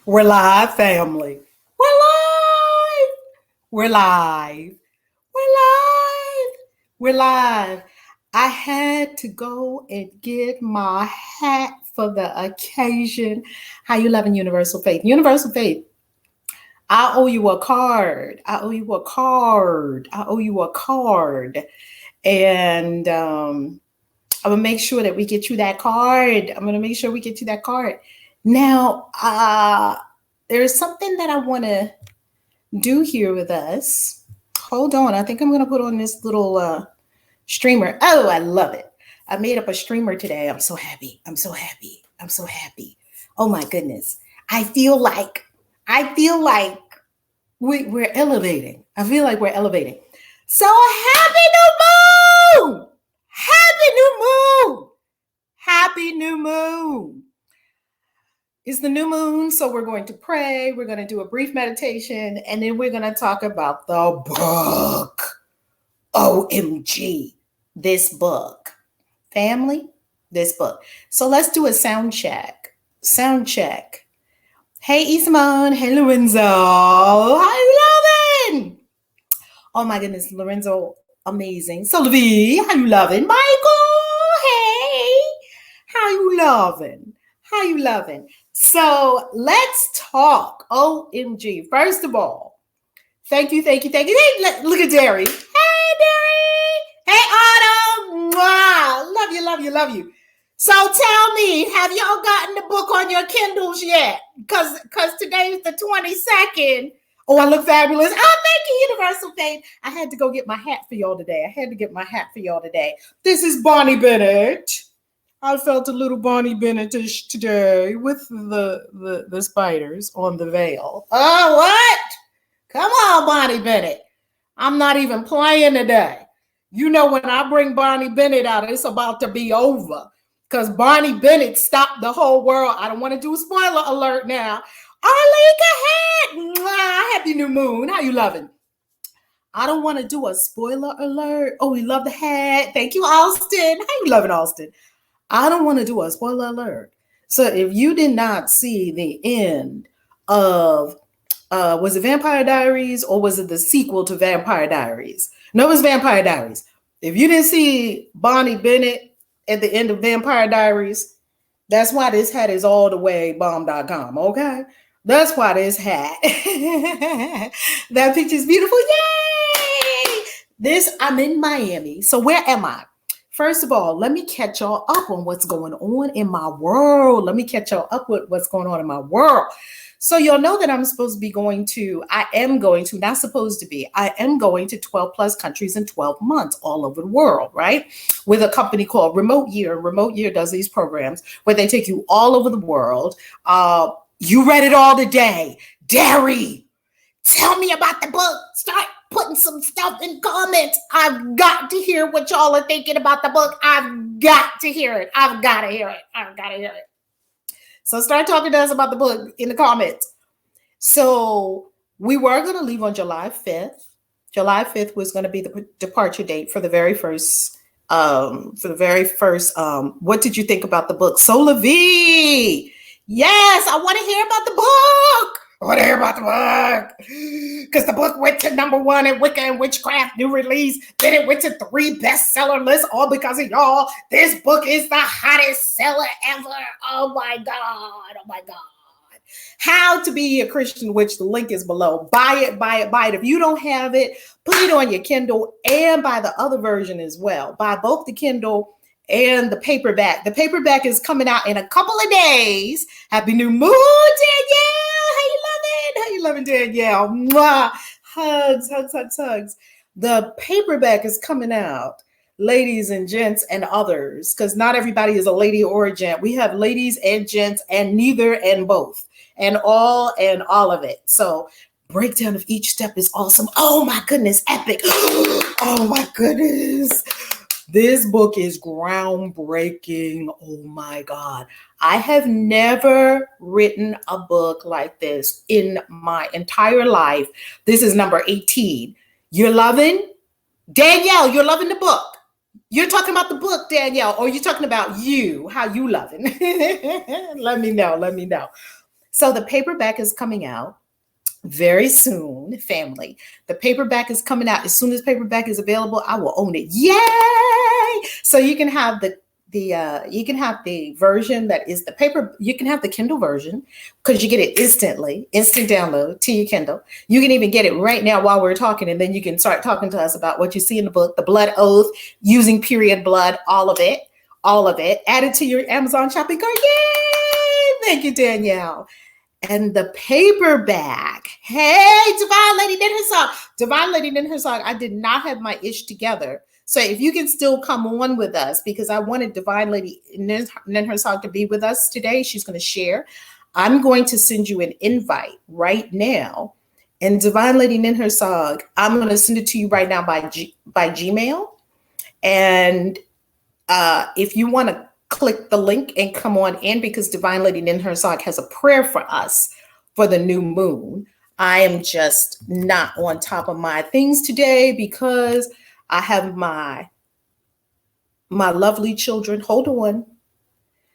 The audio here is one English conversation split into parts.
We're live, family. We're live. We're live. We're live. We're live. I had to go and get my hat for the occasion. How you loving Universal Faith? Universal Faith, I owe you a card. I owe you a card. I owe you a card. And I'm going to make sure that we get you that card. I'm going to make sure we get you that card. Now, there's something that I want to do here with us. Hold on. I think I'm going to put on this little streamer. Oh, I love it. I made up a streamer today. I'm so happy. I'm so happy. I'm so happy. Oh, my goodness. I feel like we're elevating. I feel like we're elevating. So happy new moon! Happy new moon! Happy new moon! It's the new moon, so we're going to pray. We're going to do a brief meditation, and then we're going to talk about the book. OMG, this book. Family, this book. So let's do a sound check. Sound check. Hey, Isamon. Hey, Lorenzo. How you loving? Oh, my goodness, Lorenzo, amazing. Sylvie, how you loving? Michael, hey, how you loving? How you loving? So let's talk. OMG. First of all, thank you. Hey, look at Derry. Hey, Derry. Hey, Autumn. Mwah. Love you. So tell me, have y'all gotten the book on your Kindles yet? Because today's the 22nd. Oh, I look fabulous. Oh, thank you, Universal Faith. I had to go get my hat for y'all today. This is Bonnie Bennett. I felt a little Bonnie Bennett-ish today with the spiders on the veil. Oh, what? Come on, Bonnie Bennett. I'm not even playing today. You know, when I bring Bonnie Bennett out, it's about to be over. Because Bonnie Bennett stopped the whole world. I don't want to do a spoiler alert now. Arlika hat. Happy new moon. How you loving? I don't want to do a spoiler alert. Oh, we love the hat. Thank you, Austin. How you loving, Austin? I don't want to do a spoiler alert. So if you did not see the end of, was it Vampire Diaries or was it the sequel to Vampire Diaries? No, it was Vampire Diaries. If you didn't see Bonnie Bennett at the end of Vampire Diaries, that's why this hat is all the way bomb.com, okay? That's why this hat. That picture's beautiful. Yay! I'm in Miami. So where am I? First of all, let me catch y'all up on what's going on in my world. So you'll know that I am going to 12 plus countries in 12 months all over the world, right? With a company called Remote Year. Remote Year does these programs where they take you all over the world. You read it all today. Derry, tell me about the book. Start putting some stuff in comments. I've got to hear what y'all are thinking about the book. I've got to hear it. So start talking to us about the book in the comments. So we were going to leave on July 5th. July 5th was going to be the departure date for the very first, what did you think about the book? Sola V. Yes, I want to hear about the book. Because the book went to #1 in Wicca and Witchcraft new release. Then it went to 3 bestseller lists, all because of y'all. This book is the hottest seller ever. Oh my God. How to Be a Christian Witch. The link is below. Buy it. If you don't have it, put it on your Kindle and buy the other version as well. Buy both the Kindle and the paperback. The paperback is coming out in a couple of days. Happy new moon, Danielle. How you loving, Danielle? Mwah. Hugs. The paperback is coming out, ladies and gents and others, because not everybody is a lady or a gent. We have ladies and gents and neither and both and all of it. So breakdown of each step is awesome. Oh my goodness, epic. Oh my goodness. This book is groundbreaking. Oh my God. I have never written a book like this in my entire life. This is number 18. You're loving? Danielle, you're loving the book. You're talking about the book, Danielle, or you're talking about you, how you loving? Let me know. So the paperback is coming out very soon, family. The paperback is coming out. As soon as paperback is available, I will own it. Yay! So you can have the version that is the paper. You can have the Kindle version because you get it instantly, instant download to your Kindle. You can even get it right now while we're talking, and then you can start talking to us about what you see in the book, the blood oath, using period blood, all of it. Add it to your Amazon shopping cart. Yay! Thank you, Danielle. And the paperback. Hey, Divine Lady Ninhersog. Divine Lady Ninhersog, I did not have my ish together. So if you can still come on with us, because I wanted Divine Lady Ninhersog to be with us today. She's going to share. I'm going to send you an invite right now. And Divine Lady Ninhersog, I'm going to send it to you right now by Gmail. And if you want to click the link and come on in, because Divine Lady Ninhersog has a prayer for us for the new moon. I am just not on top of my things today because I have my lovely children. Hold on.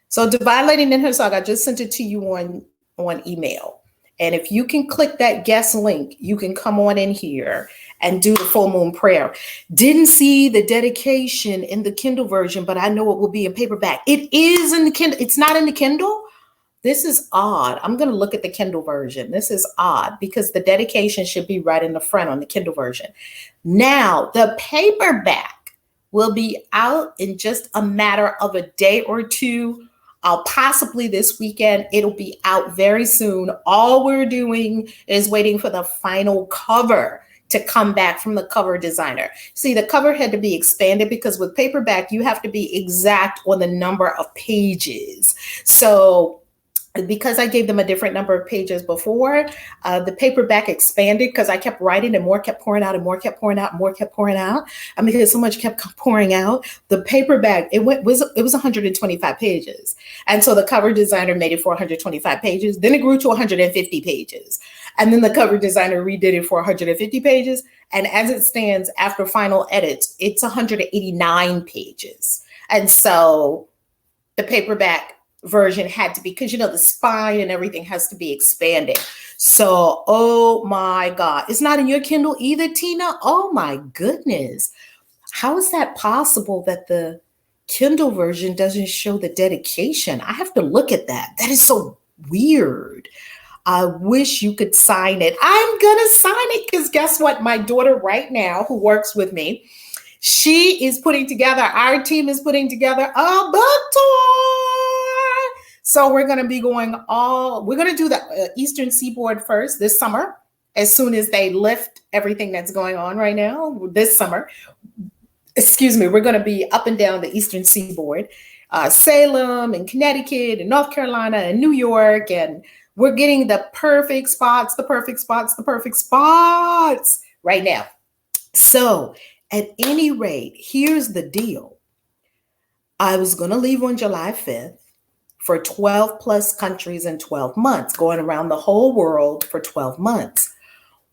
So Divine Lady Ninhersog, I just sent it to you on email. And if you can click that guest link, you can come on in here and do the full moon prayer. Didn't see the dedication in the Kindle version, but I know it will be in paperback. It is in the Kindle. It's not in the Kindle. This is odd. I'm going to look at the Kindle version. This is odd because the dedication should be right in the front on the Kindle version. Now, the paperback will be out in just a matter of a day or two. Possibly this weekend. It'll be out very soon. All we're doing is waiting for the final cover to come back from the cover designer. See, the cover had to be expanded because with paperback, you have to be exact on the number of pages. So because I gave them a different number of pages before, the paperback expanded because I kept writing and more kept pouring out and more kept pouring out and more kept pouring out. I mean, because so much kept pouring out. The paperback, it was 125 pages. And so the cover designer made it for 125 pages. Then it grew to 150 pages. And then the cover designer redid it for 150 pages. And as it stands after final edits, it's 189 pages. And so the paperback version had to be, because the spine and everything has to be expanded. So, oh my God, it's not in your Kindle either, Tina. Oh my goodness. How is that possible that the Kindle version doesn't show the dedication? I have to look at that. That is so weird. I wish you could sign it. I'm going to sign it because guess what? My daughter right now, who works with me, she is putting together, our team is putting together a book tour. So we're going to be we're going to do the Eastern Seaboard first this summer, as soon as they lift everything that's going on right now this summer. Excuse me, we're going to be up and down the Eastern Seaboard, Salem and Connecticut and North Carolina and New York. And we're getting the perfect spots right now. So at any rate, here's the deal. I was going to leave on July 5th for 12 plus countries in 12 months, going around the whole world for 12 months.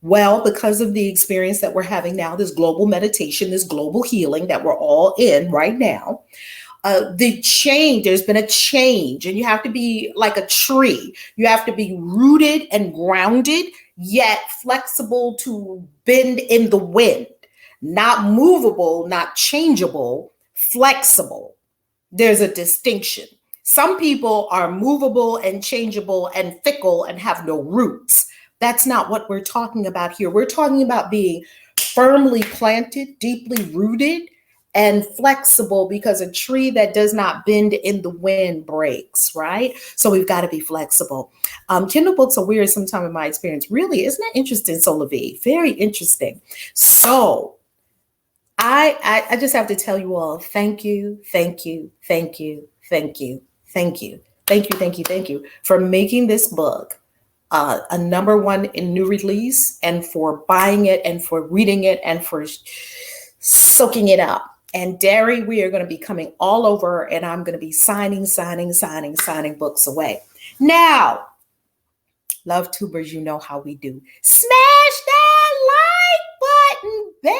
Well, because of the experience that we're having now, this global meditation, this global healing that we're all in right now, there's been a change, and you have to be like a tree. You have to be rooted and grounded, yet flexible to bend in the wind, not movable, not changeable, flexible. There's a distinction. Some people are movable and changeable and fickle and have no roots. That's not what we're talking about here. We're talking about being firmly planted, deeply rooted, and flexible, because a tree that does not bend in the wind breaks, right? So we've got to be flexible. Kindle books are weird sometimes in my experience. Really, isn't that interesting, Sola V? Very interesting. So I just have to tell you all, thank you for making this book a #1 in new release, and for buying it and for reading it and for soaking it up. And Derry, we are going to be coming all over, and I'm going to be signing books away. Now, LoveTubers, you know how we do. Smash that like button, baby.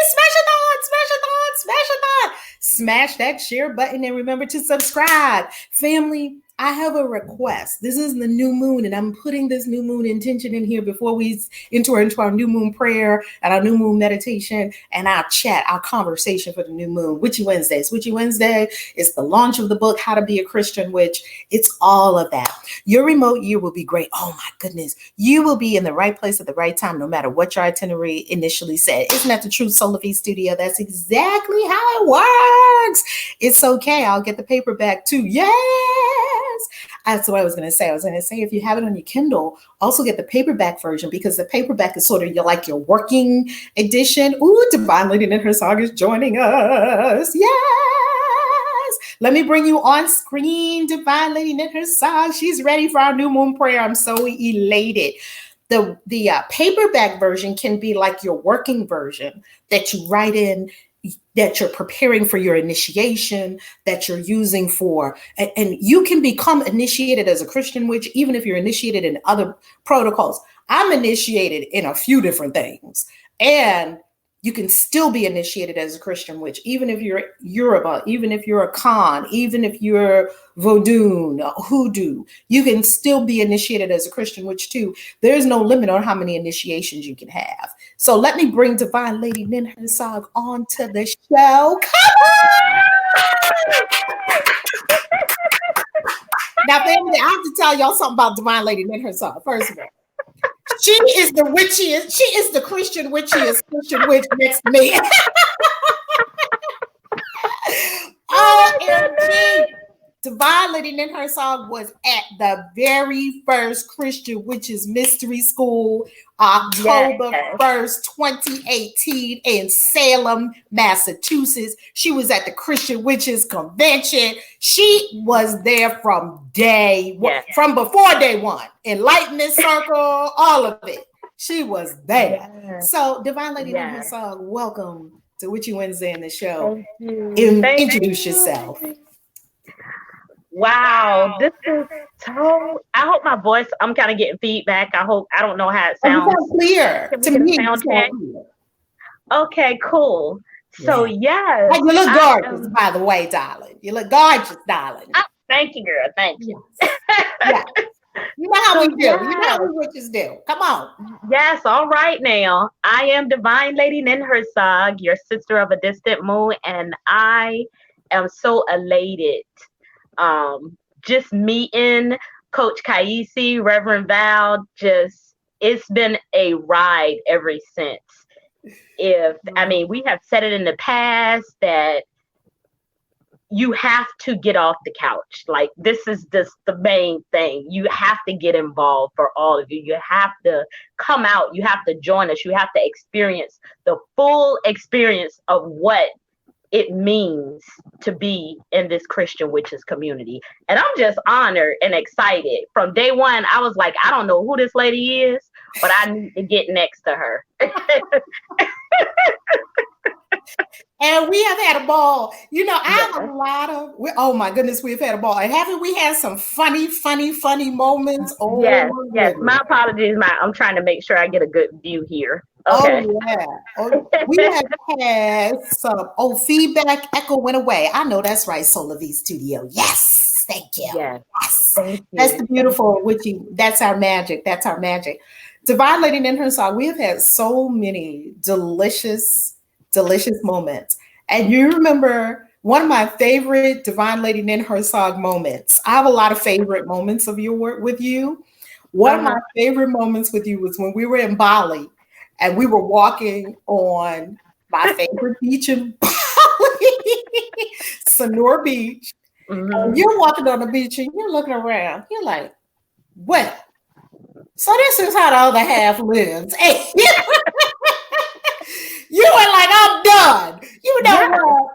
Smash a thought, smash a thought, smash a thought. Smash that share button and remember to subscribe. Family, I have a request. This is the new moon, and I'm putting this new moon intention in here before we enter into our new moon prayer and our new moon meditation and our chat, our conversation for the new moon. Witchy Wednesdays. Witchy Wednesday is the launch of the book, How to Be a Christian Witch. It's all of that. Your remote year will be great. Oh my goodness. You will be in the right place at the right time, no matter what your itinerary initially said. Isn't that the truth, Solar V Studio? That's exactly how it works. It's okay. I'll get the paperback too. Yes. That's what I was going to say. I was going to say, if you have it on your Kindle, also get the paperback version, because the paperback is sort of your working edition. Ooh, Divine Lady and her song is joining us. Yes. Let me bring you on screen, Divine Lady and her song. She's ready for our new moon prayer. I'm so elated. The paperback version can be like your working version that you write in, that you're preparing for your initiation, that you're using for, and you can become initiated as a Christian witch, even if you're initiated in other protocols. I'm initiated in a few different things, and you can still be initiated as a Christian witch, even if you're Yoruba, even if you're a Khan, even if you're Vodun, Hoodoo, you can still be initiated as a Christian witch too. There's no limit on how many initiations you can have. So let me bring Divine Lady Nin Herzog onto the show. Come on! Now, family, I have to tell y'all something about Divine Lady Nin Herzog, first of all. She is the witchiest, she is the Christian witchiest Christian witch next to me. OMG. Divine Lady Nin Herzog was at the very first Christian Witches Mystery School, October 1st, 2018 in Salem, Massachusetts. She was at the Christian Witches Convention. She was there from from before day one. Enlightenment Circle, all of it. She was there. Yes. So Divine Lady Nin Herzog, welcome to Witchy Wednesday in the show. Introduce yourself. Wow, this is so. I hope my voice. I'm kind of getting feedback. I don't know how it sounds. Clear to me. Sound check? Okay, cool. So yes, you look gorgeous, by the way, darling. You look gorgeous, darling. Oh, thank you, girl. Thank you. Yeah. You know how we do. You know how we witches do. Come on. Yes. All right. Now, I am Divine Lady Nin Herzog, your sister of a distant moon, and I am so elated. Just meeting Coach KAISI, Reverend Val, it's been a ride ever since. We have said it in the past that you have to get off the couch. Like, this is just the main thing. You have to get involved for all of you. You have to come out. You have to join us. You have to experience the full experience of what it means to be in this Christian witches community. And I'm just honored and excited. From day one, I was like, I don't know who this lady is, but I need to get next to her. And we have had a ball. You know, I have a lot of, oh my goodness, we've had a ball. And haven't we had some funny moments? Oh, yes. My apologies. I'm trying to make sure I get a good view here. Okay. Oh, yeah. We have had some feedback. Echo went away. I know that's right, Solar V Studio. Yes. Thank you. Yes. Thank you. That's the beautiful witchy. That's our magic. That's our magic. Divine Lady Nin Herzog, we have had so many delicious moments. And you remember one of my favorite Divine Lady Nin Herzog moments. I have a lot of favorite moments of your work with you. One of my favorite moments with you was when we were in Bali. And we were walking on my favorite beach in Bali, Sanur Beach. Mm-hmm. And you're walking on the beach and you're looking around. You're like, well, so this is how the other half lives. You were like, I'm done. You know what?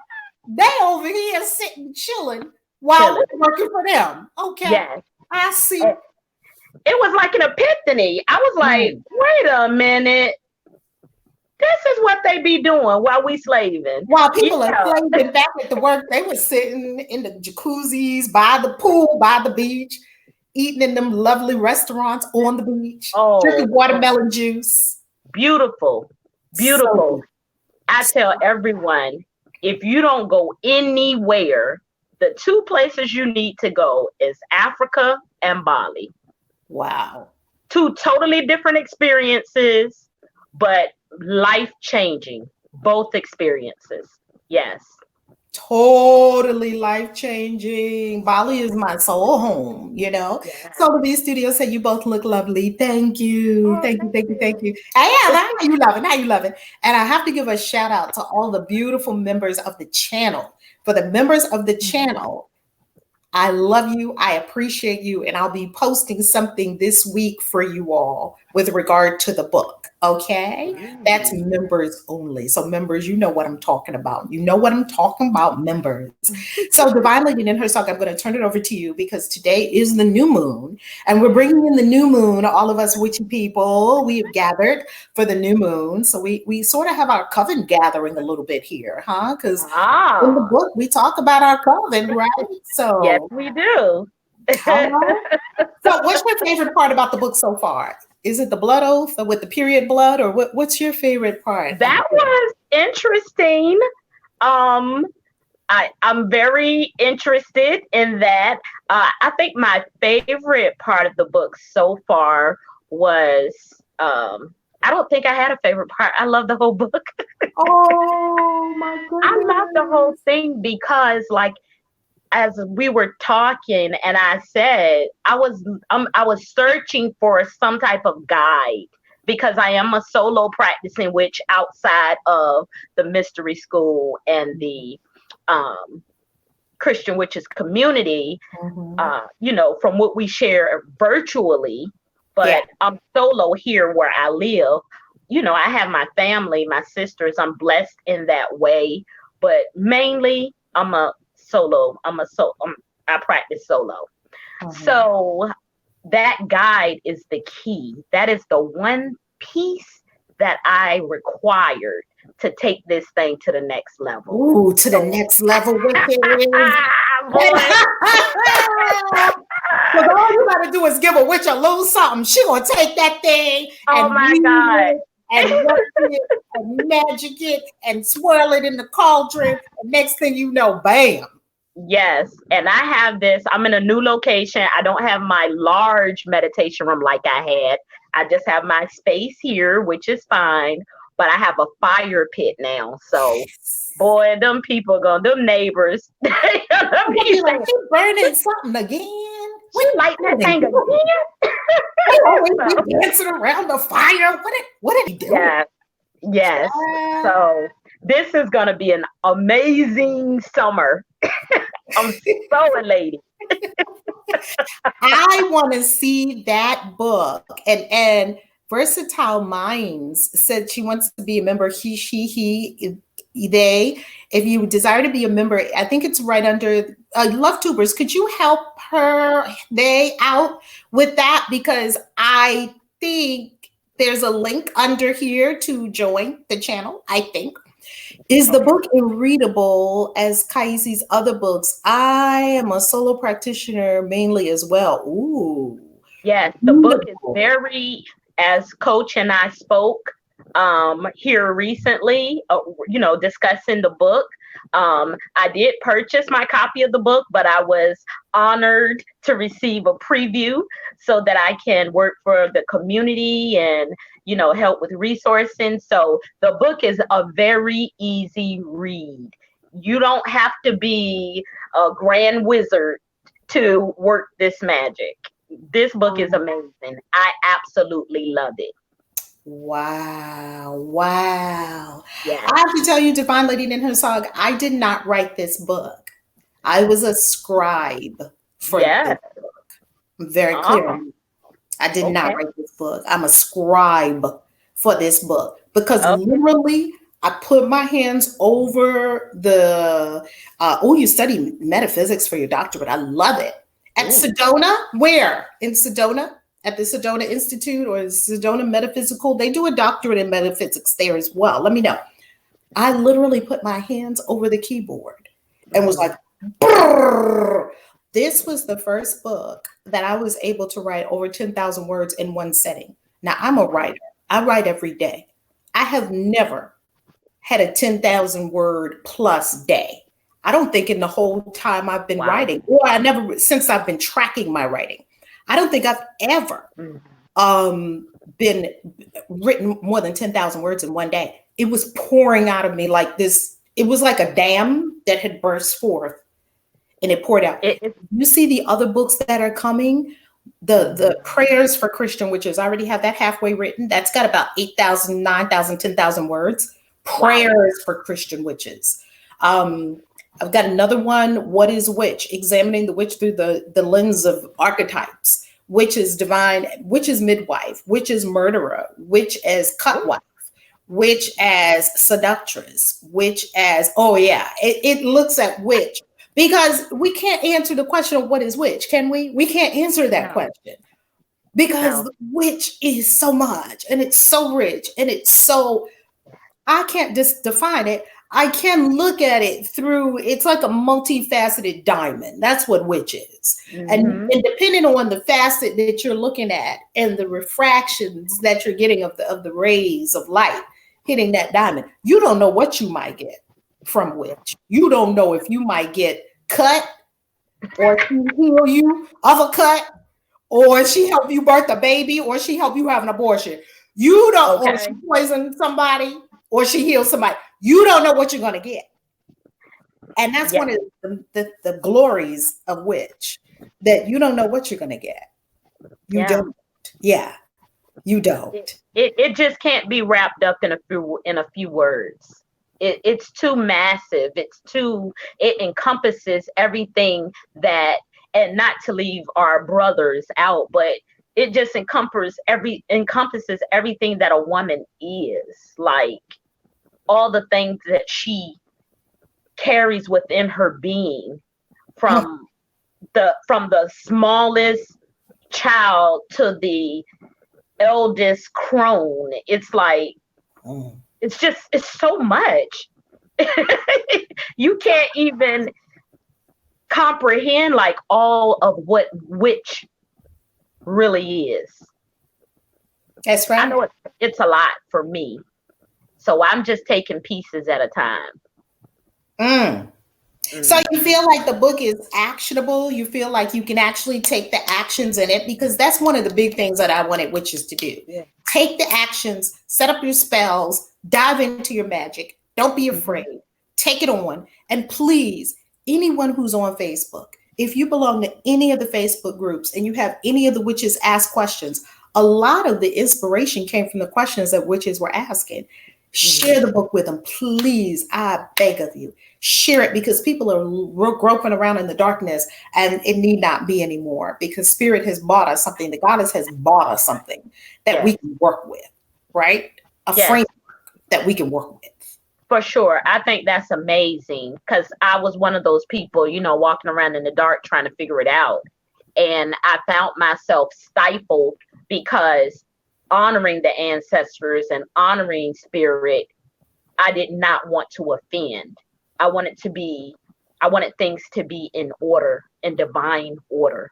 They over here sitting, chilling while we're working for them. Okay. Yes. I see. It was like an epiphany. I was like, wait a minute. This is what they be doing while we slaving. While people are slaving back at the work, they were sitting in the jacuzzis, by the pool, by the beach, eating in them lovely restaurants on the beach, drinking watermelon juice. Beautiful. Beautiful. So, I tell everyone, if you don't go anywhere, the two places you need to go is Africa and Bali. wow. Two totally different experiences, but life changing. Both experiences. Yes. Totally life changing. Bali is my soul home, you know. Yeah. So the B Studio said you both look lovely. Thank you. Oh, Thank you. thank Thank you. you. Thank you. I am. How you loving? How you loving? And I have to give a shout out to all the beautiful members of the channel. For the members of the channel, I love you. I appreciate you. And I'll be posting something this week for you all with regard to the book. Okay. That's Ooh. members only. So, members, you know what I'm talking about. You know what I'm talking about, members. So, Divine Lady in her song, I'm going to turn it over to you because today is the new moon. And we're bringing in the new moon. All of us witchy people, we have gathered for the new moon. So, we sort of have our coven gathering a little bit here, huh? Because in the Ah, book, we talk about our coven, right? yes, So, we do. so what's your favorite part about the book so far? Is it the blood oath or with the period blood, or what's your favorite part of the That book? was interesting. Um, I'm very interested in that. I think my favorite part of the book so far was I don't think I had a favorite part. I love the whole book. Oh my I love the whole goodness. thing because like as we were talking and I said I was searching for some type of guide because I am a solo practicing witch outside of the mystery school and the um, Christian witches community, Mhm. from what we share virtually, Yeah. but I'm solo here where I live. I have my family, my sisters. I'm blessed in that way, but mainly I'm a solo. I practice solo. Mhm. So that guide is the key. That is the one piece that I required to take this thing to the next level. Ooh, to the So, next level, witches. boy, Because all you gotta do is give a witch a little something. She gonna take that thing oh and my weave God. it and work it and magic it and swirl it in the cauldron. And next thing you know, bam. Yes, and I have this. I'm in a new location. I don't have my large meditation room like I had. I just have my space here, which is fine. But I have a fire pit now. So, boy, them neighbors, them I'm gonna be like, people, she burning something again. she lighting What that are they thing doing? again. They always So, be dancing around the fire. What are they doing? yeah, yes. Uh, So, this is going to be an amazing summer. I'm so elated. I want to see that book. And Versatile Minds said she wants to be a member. He, she, they. If you desire to be a member, I think it's right under LoveTubers. Could you help they out with that? Because I think there's a link under here to join the channel. I think. Is the Okay. book readable as KAISI's other books? I am a solo practitioner mainly as well. Ooh, Yes, the book is beautiful. very, as Coach and I spoke here recently, discussing the book. I did purchase my copy of the book, but I was honored to receive a preview so that I can work for the community and, help with resourcing. So the book is a very easy read. You don't have to be a grand wizard to work this magic. This book is amazing. I absolutely love it. Wow. Wow. Yes. I have to tell you, Divine Lady in her song, I did not write this book. I was a scribe for Yes. this book. I'm very clear Oh, on I did not okay. write this book. I'm a scribe for this book because Okay. literally I put my hands over the. You study metaphysics for your doctorate. I love it. At Ooh. Sedona, where? In Sedona? At the Sedona Institute or Sedona Metaphysical? They do a doctorate in metaphysics there as well. Let me know. I literally put my hands over the keyboard and was like, Mm. brrr. This was the first book that I was able to write over 10,000 words in one setting. Now, I'm a Wow. writer. I write every day. I have never had a 10,000 word plus day. I don't think in the whole time I've been Wow. writing, or since I've been tracking my writing, I don't think I've ever been written more than 10,000 words in one day. It was pouring out of me like this. It was like a dam that had burst forth and it poured out. You see the other books that are coming, the prayers for Christian witches. I already have that halfway written. That's got about 8,000, 9,000, 10,000 words. Prayers for Christian witches. I've got another one, What is Witch? Examining the witch through the lens of archetypes. Witch is divine, witch is midwife, witch is murderer, witch as cutwife, witch as seductress, witch as, it looks at witch. Because we can't answer the question of what is witch, can we? We can't answer that question. Because witch is so much, and it's so rich, and it's so, I can't just define it. I can look at it through, it's like a multifaceted diamond. That's what witch is. And depending on the facet that you're looking at and the refractions that you're getting of the rays of light hitting that diamond, you don't know what you might get from witch. You don't know if you might get cut, or she heal you of a cut, or she help you birth a baby, or she help you have an abortion. You don't, or she poison somebody, or she heals somebody. You don't know what you're going to get. And that's one of the glories of witch, that you don't know what you're going to get. You don't. Yeah, you don't. It just can't be wrapped up in a few words. It's too massive. It encompasses everything that, and not to leave our brothers out, but it just encompasses everything that a woman is, like all the things that she carries within her being, from the smallest child to the eldest crone. It's like, it's so much. You can't even comprehend like all of what witch really is. That's right. I know it's a lot for me, so I'm just taking pieces at a time. So you feel like the book is actionable? You feel like you can actually take the actions in it? Because that's one of the big things that I wanted witches to do. Take the actions, set up your spells, dive into your magic. Don't be afraid. Take it on. And please, anyone who's on Facebook, if you belong to any of the Facebook groups and you have any of the witches ask questions, a lot of the inspiration came from the questions that witches were asking. Share the book with them, please. I beg of you. Share it, because people are groping around in the darkness, and it need not be anymore, because Spirit has bought us something. The Goddess has bought us something that we can work with, right? A framework that we can work with. For sure. I think that's amazing, because I was one of those people, walking around in the dark trying to figure it out. And I found myself stifled, because honoring the ancestors and honoring Spirit, I did not want to offend. I wanted things to be in order, in divine order.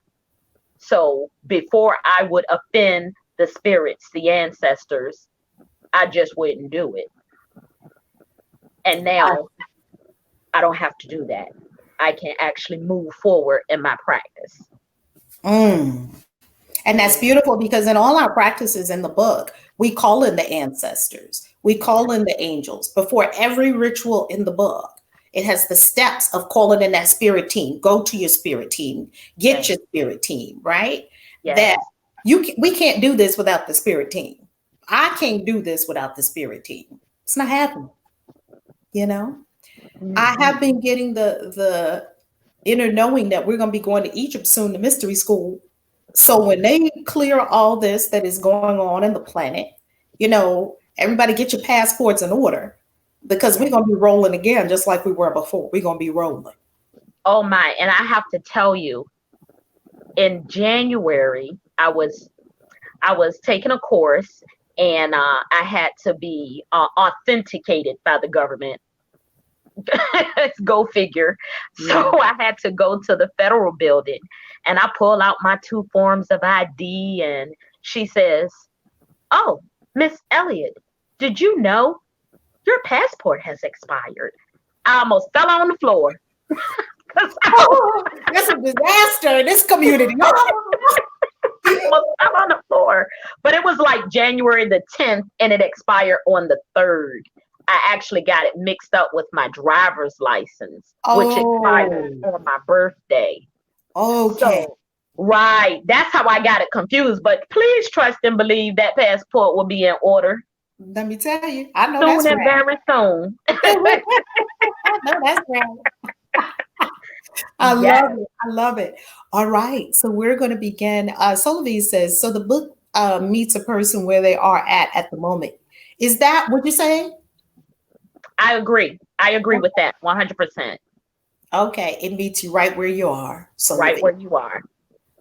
So before I would offend the spirits, the ancestors, I just wouldn't do it. And now I don't have to do that. I can actually move forward in my practice. And that's beautiful, because in all our practices in the book, we call in the ancestors. We call in the angels. Before every ritual in the book, it has the steps of calling in that spirit team. Go to your spirit team. Get your spirit team, right? That we can't do this without the spirit team. I can't do this without the spirit team. It's not happening. I have been getting the inner knowing that we're going to be going to Egypt soon, the mystery school. So when they clear all this that is going on in the planet, everybody get your passports in order, because we're going to be rolling again, just like we were before. We're going to be rolling. Oh my. And I have to tell you, in January, I was taking a course, and I had to be authenticated by the government. Go figure. So I had to go to the federal building, and I pull out my 2 forms of ID, and she says, "Oh, Miss Elliott, did you know your passport has expired? I almost fell on the floor. 'Cause Oh, that's a disaster in this community. I almost fell on the floor. But it was like January the 10th and it expired on the 3rd. I actually got it mixed up with my driver's license, which expired Oh, on my birthday. okay. So, right, that's how I got it confused. But please trust and believe that passport will be in order Let me tell you, I know soon that's and right. very soon. I know that's right. I love Yes, it. I love it. All right. So we're going to begin. Solovie says, so the book meets a person where they are at the moment. Is that what you're saying? I agree. I agree with that 100%. Okay. It meets you right where you are, Right Solovie. where you are.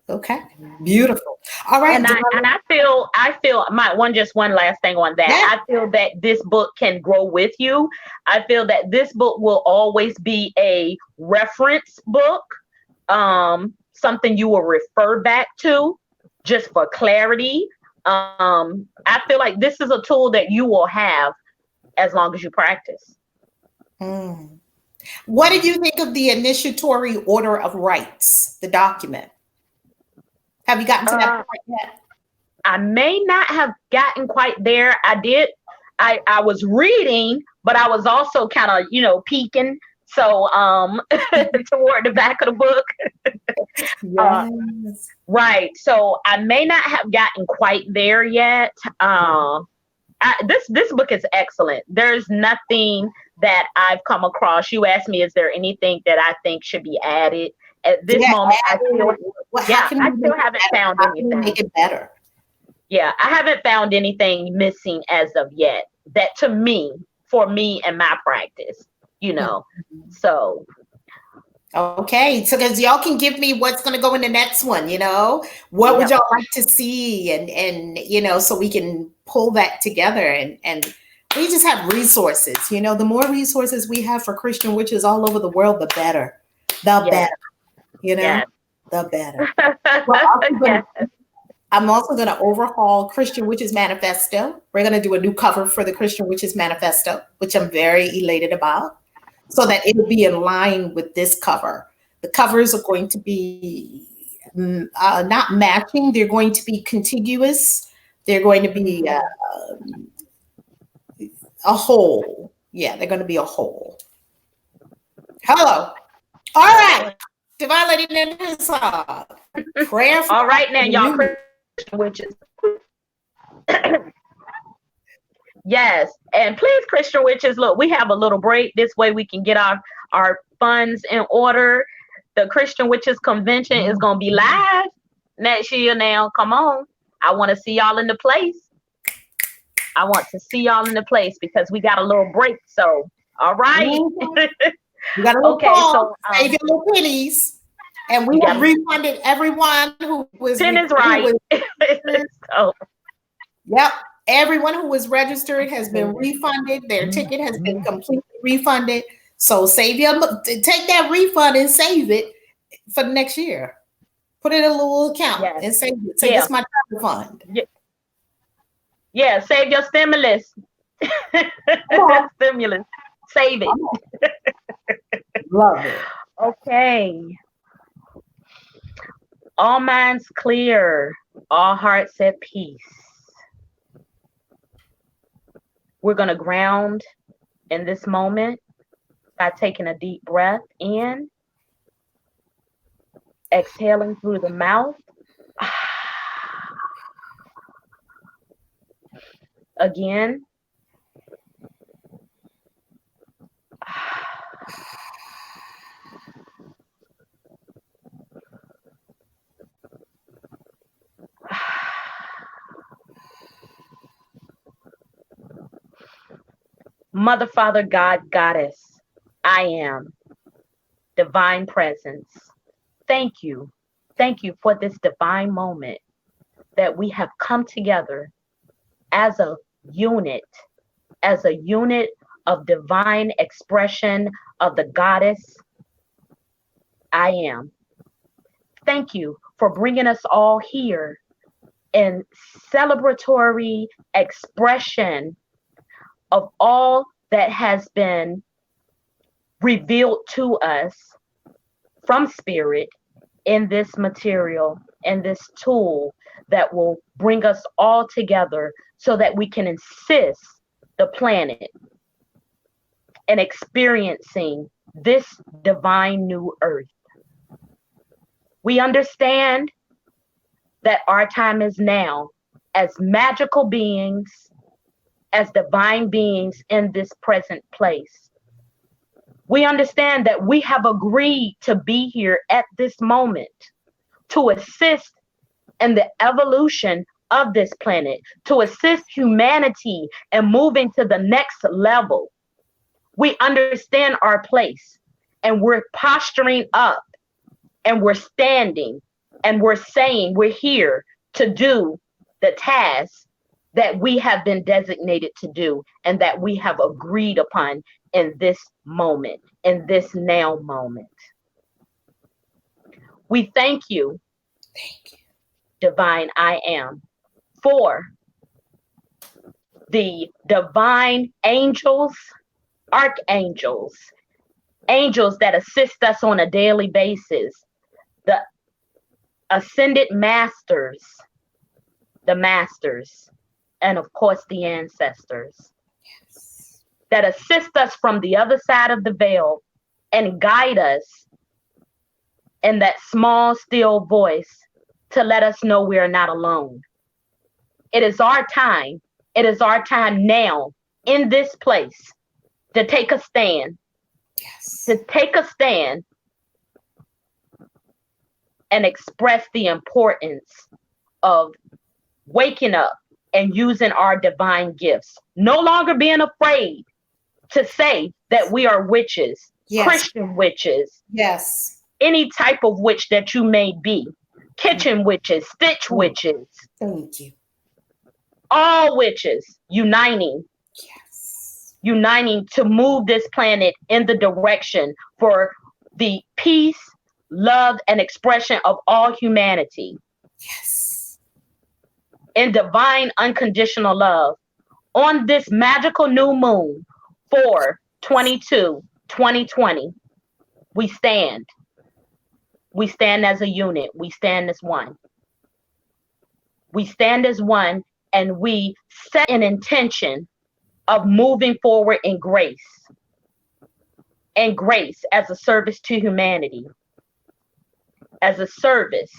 Okay. Beautiful. All right. And I feel my one last thing on that. Yeah. I feel that this book can grow with you. I feel that this book will always be a reference book, something you will refer back to just for clarity. I feel like this is a tool that you will have as long as you practice. Mm. What did you think of the initiatory order of rights, the document? Have you gotten to that Uh, part yet? I may not have gotten quite there. I did. I was reading, but I was also kind of, peeking. So toward the back of the book. Uh, Yes. right. So I may not have gotten quite there yet. This book is excellent. There's nothing that I've come across. You asked me, is there anything that I think should be added? At this Yeah. moment, I Add still, it. How yeah, can we I make still it haven't better? found How can we anything. make it better? Yeah, I haven't found anything missing as of yet. That to me, for me and my practice, you know. So Okay, so because y'all can give me what's going to go in the next one, what would yep, y'all like to see, and so we can pull that together, and we just have resources. The more resources we have for Christian witches all over the world, the yes, better, you know, yes. the better. Well, Yes, I'm also going to overhaul Christian Witches Manifesto. We're going to do a new cover for the Christian Witches Manifesto, which I'm very elated about, so that it'll be in line with this cover. The covers are going to be not matching, they're going to be contiguous. They're going to be a whole. Yeah, they're going to be a whole. Hello. All right. okay. Divine Lady Ninja, prayer for All right now, the y'all, new. Christian witches. Yes, and please, Christian witches, look, we have a little break. This way, we can get our funds in order. The Christian Witches Convention is gonna be live next year. Now, come on, I want to see y'all in the place. I want to see y'all in the place because we got a little break. So, all right, Mhm. You got a little okay. pause, So, save your little pennies. And we you have got refunded everyone who was, pen is right. So, yep, everyone who was registered has been refunded. Their ticket has been completely refunded. So take that refund and save it for the next year. Put it in a little account yes, and save it. Say, this yeah, is my travel fund. yeah. Save your stimulus. Come on. Stimulus. Save it. Come on. Love it. Okay. All minds clear, all hearts at peace. We're going to ground in this moment by taking a deep breath in, exhaling through the mouth. Again. Mother, Father, God, Goddess, I am divine presence. Thank you. Thank you for this divine moment that we have come together as a unit, as a unit of divine expression of the goddess I am. Thank you for bringing us all here in celebratory expression of all that has been revealed to us from spirit in this material and this tool that will bring us all together so that we can assist the planet in experiencing this divine new earth. We understand that our time is now as magical beings, as divine beings in this present place. We understand that we have agreed to be here at this moment to assist in the evolution of this planet, to assist humanity in moving to the next level. We understand our place, and we're posturing up, and we're standing, and we're saying we're here to do the task that we have been designated to do and that we have agreed upon in this moment, in this now moment. We thank you, divine I am, for the divine angels, archangels, angels that assist us on a daily basis, the ascended masters, the masters, and of course the ancestors that assist us from the other side of the veil and guide us in that small, still voice to let us know we are not alone. It is our time. It is our time now in this place to take a stand. Yes. To take a stand and express the importance of waking up and using our divine gifts. No longer being afraid to say that we are witches, yes. Christian witches, yes, any type of witch that you may be, kitchen witches, stitch witches. Thank you. All witches uniting. Yes. Uniting to move this planet in the direction for the peace, love, and expression of all humanity. Yes. In divine unconditional love. On this magical new moon, 4/22/2020, we stand. We stand as a unit. We stand as one. We stand as one, and we set an intention of moving forward in grace. And grace as a service to humanity. As a service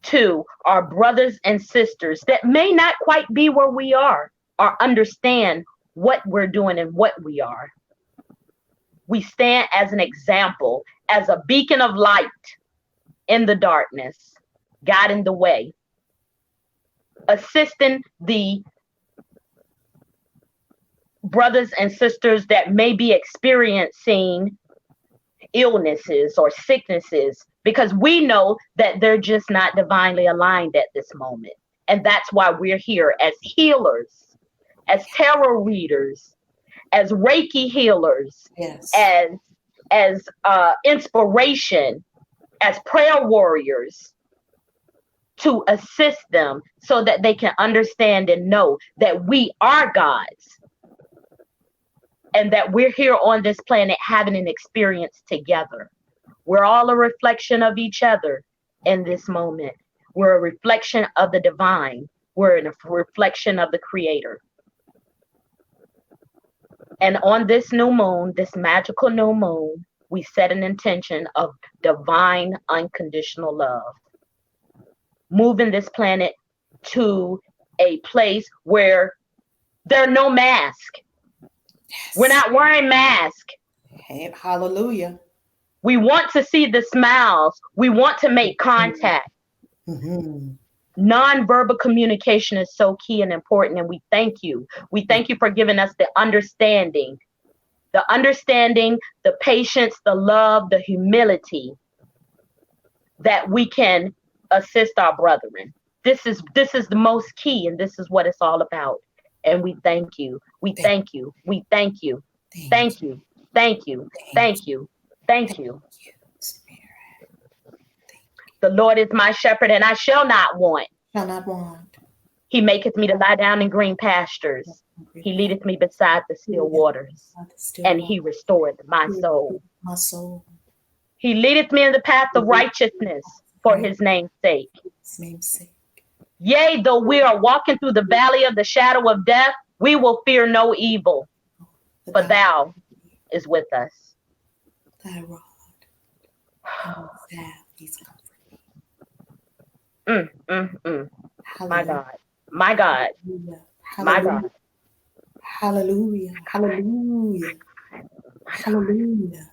to our brothers and sisters that may not quite be where we are or understand what we're doing and what we are. We stand as an example, as a beacon of light in the darkness, guiding the way, assisting the brothers and sisters that may be experiencing illnesses or sicknesses, because we know that they're just not divinely aligned at this moment. And that's why we're here as healers, as tarot readers, as Reiki healers, yes. as inspiration, as prayer warriors, to assist them so that they can understand and know that we are gods and that we're here on this planet having an experience together. We're all a reflection of each other in this moment. We're a reflection of the divine. We're a reflection of the creator. And on this new moon, this magical new moon, we set an intention of divine unconditional love. Moving this planet to a place where there are no masks. Yes. We're not wearing masks. Hey, hallelujah. We want to see the smiles. We want to make contact. Mm-hmm. Non-verbal communication is so key and important, and we thank you. We thank you for giving us the understanding, the patience, the love, the humility that we can assist our brethren. This is the most key, and this is what it's all about. And we thank you. We thank you. We thank you. Thank you. Thank you. Thank you. Thank you. The Lord is my shepherd, and I shall not want. Shall not want. He maketh me to lie down in green pastures. He leadeth me beside the still waters, and he restored my soul. My soul. He leadeth me in the path of righteousness for his name's sake. His name's sake. Yea, though we are walking through the valley of the shadow of death, we will fear no evil, for thou is with us. Thy rod and staff, he's comforting. My God. My God. My God. Hallelujah. Hallelujah. Hallelujah.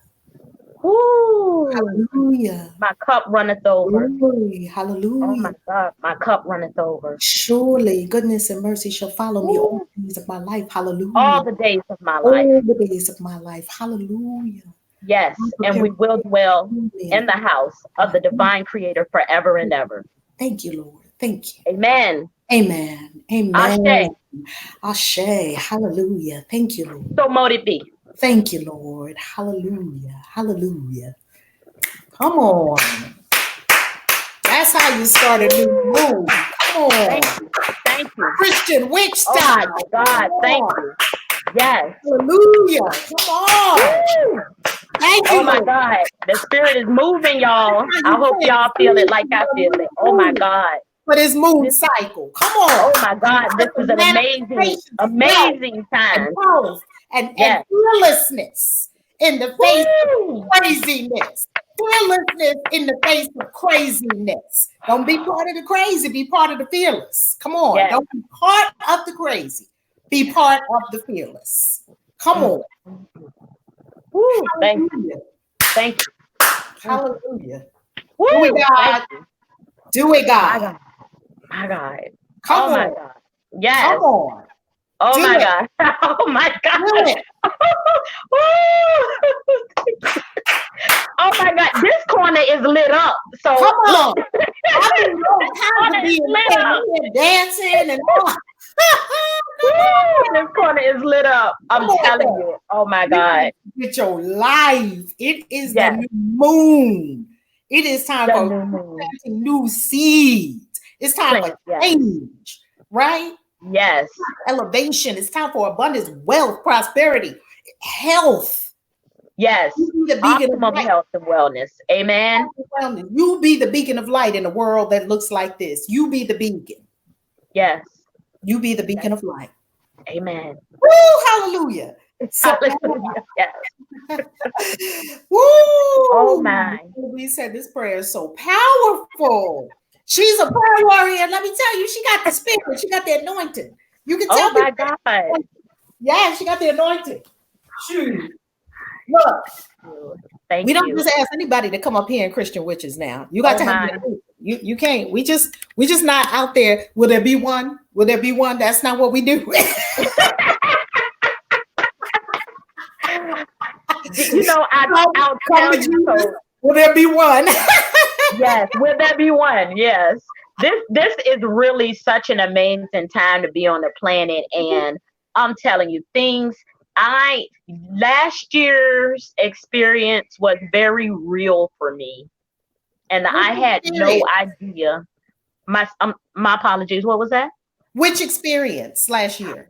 Woo. Hallelujah. My cup runneth over. Glory. Hallelujah. Oh my God. My cup runneth over. Surely goodness and mercy shall follow me all the days of my life. Hallelujah. All the days of my life. All the days of my life. Hallelujah. Yes. And we will dwell in the house of the divine creator forever and ever. Thank you, Lord. Thank you. Amen. Amen. Amen. Ashe. Hallelujah. Thank you, Lord. So mote it be. Thank you, Lord. Hallelujah. Hallelujah. Come on. That's how you start a new move. Come on. Thank you. Christian witch style. Oh my God. Thank you. Yes. Hallelujah. Come on. Thank you. Oh my God. The spirit is moving, y'all. I hope y'all feel it like I feel it. Oh my God. For this moon cycle. Come on. Oh my God. This is an amazing time. And fearlessness in the face of craziness. Fearlessness in the face of craziness. Don't be part of the crazy. Be part of the fearless. Come on. Yes. Don't be part of the crazy. Be part of the fearless. Come on. Woo, thank you. Thank you. Hallelujah. Woo, do it, God. Do it, God. My God. Come on. My God. Yes. Come on. Oh my God. Oh my God. Do it. Oh my God. This corner is lit up. So come on. I mean, all kinds of dancing and all. This corner is lit up. I'm telling you. Oh my God. Get your life. It is the new moon. It is time for planting new seeds. It's time for change, right? Yes. Elevation. It's time for abundance, wealth, prosperity, health. Yes. Optimum health and wellness. Amen. You be the beacon of light in a world that looks like this. You be the beacon. Yes. You be the beacon of light. Amen. Woo, hallelujah. So, yes. Woo. Oh my. We said this prayer is so powerful. She's a prayer warrior. Let me tell you, she got the spirit. She got the anointing. You can tell me. Oh my God. Yeah, she got the anointing. Shoot. Look. Thank we don't you. just ask anybody to come up here in Christian Witches now. You got to have you can't. We just not out there. Will there be one? Will there be one? That's not what we do. You know, I'll tell you. So. Will there be one? Yes, will there be one? Yes. This is really such an amazing time to be on the planet, and I'm telling you, last year's experience was very real for me, and I had no idea. My apologies. What was that? Which experience last year?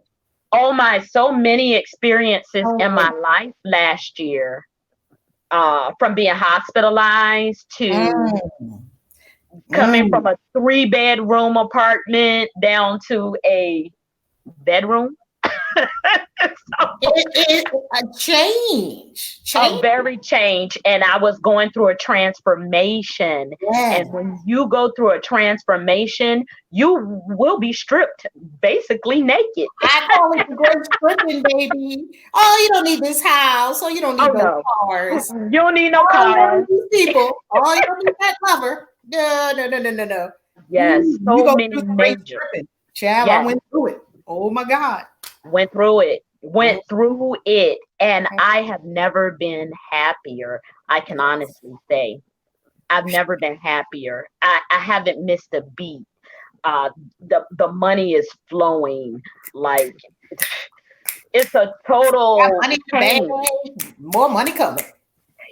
Oh my, so many experiences in my life last year. From being hospitalized to coming from a 3-bedroom apartment down to a bedroom. It is a change. A very change. And I was going through a transformation. Yes. And when you go through a transformation, you will be stripped basically naked. I call it the great stripping, baby. Oh, you don't need this house. Oh, you don't need no cars. You don't need no cars. You need people. Oh, you don't need that lover. No. Yes. So many major. Child, I went through it. Oh my God. Went through it. And I have never been happier. I can honestly say I've never been happier. I haven't missed a beat. The money is flowing. Like it's a total change. More money coming.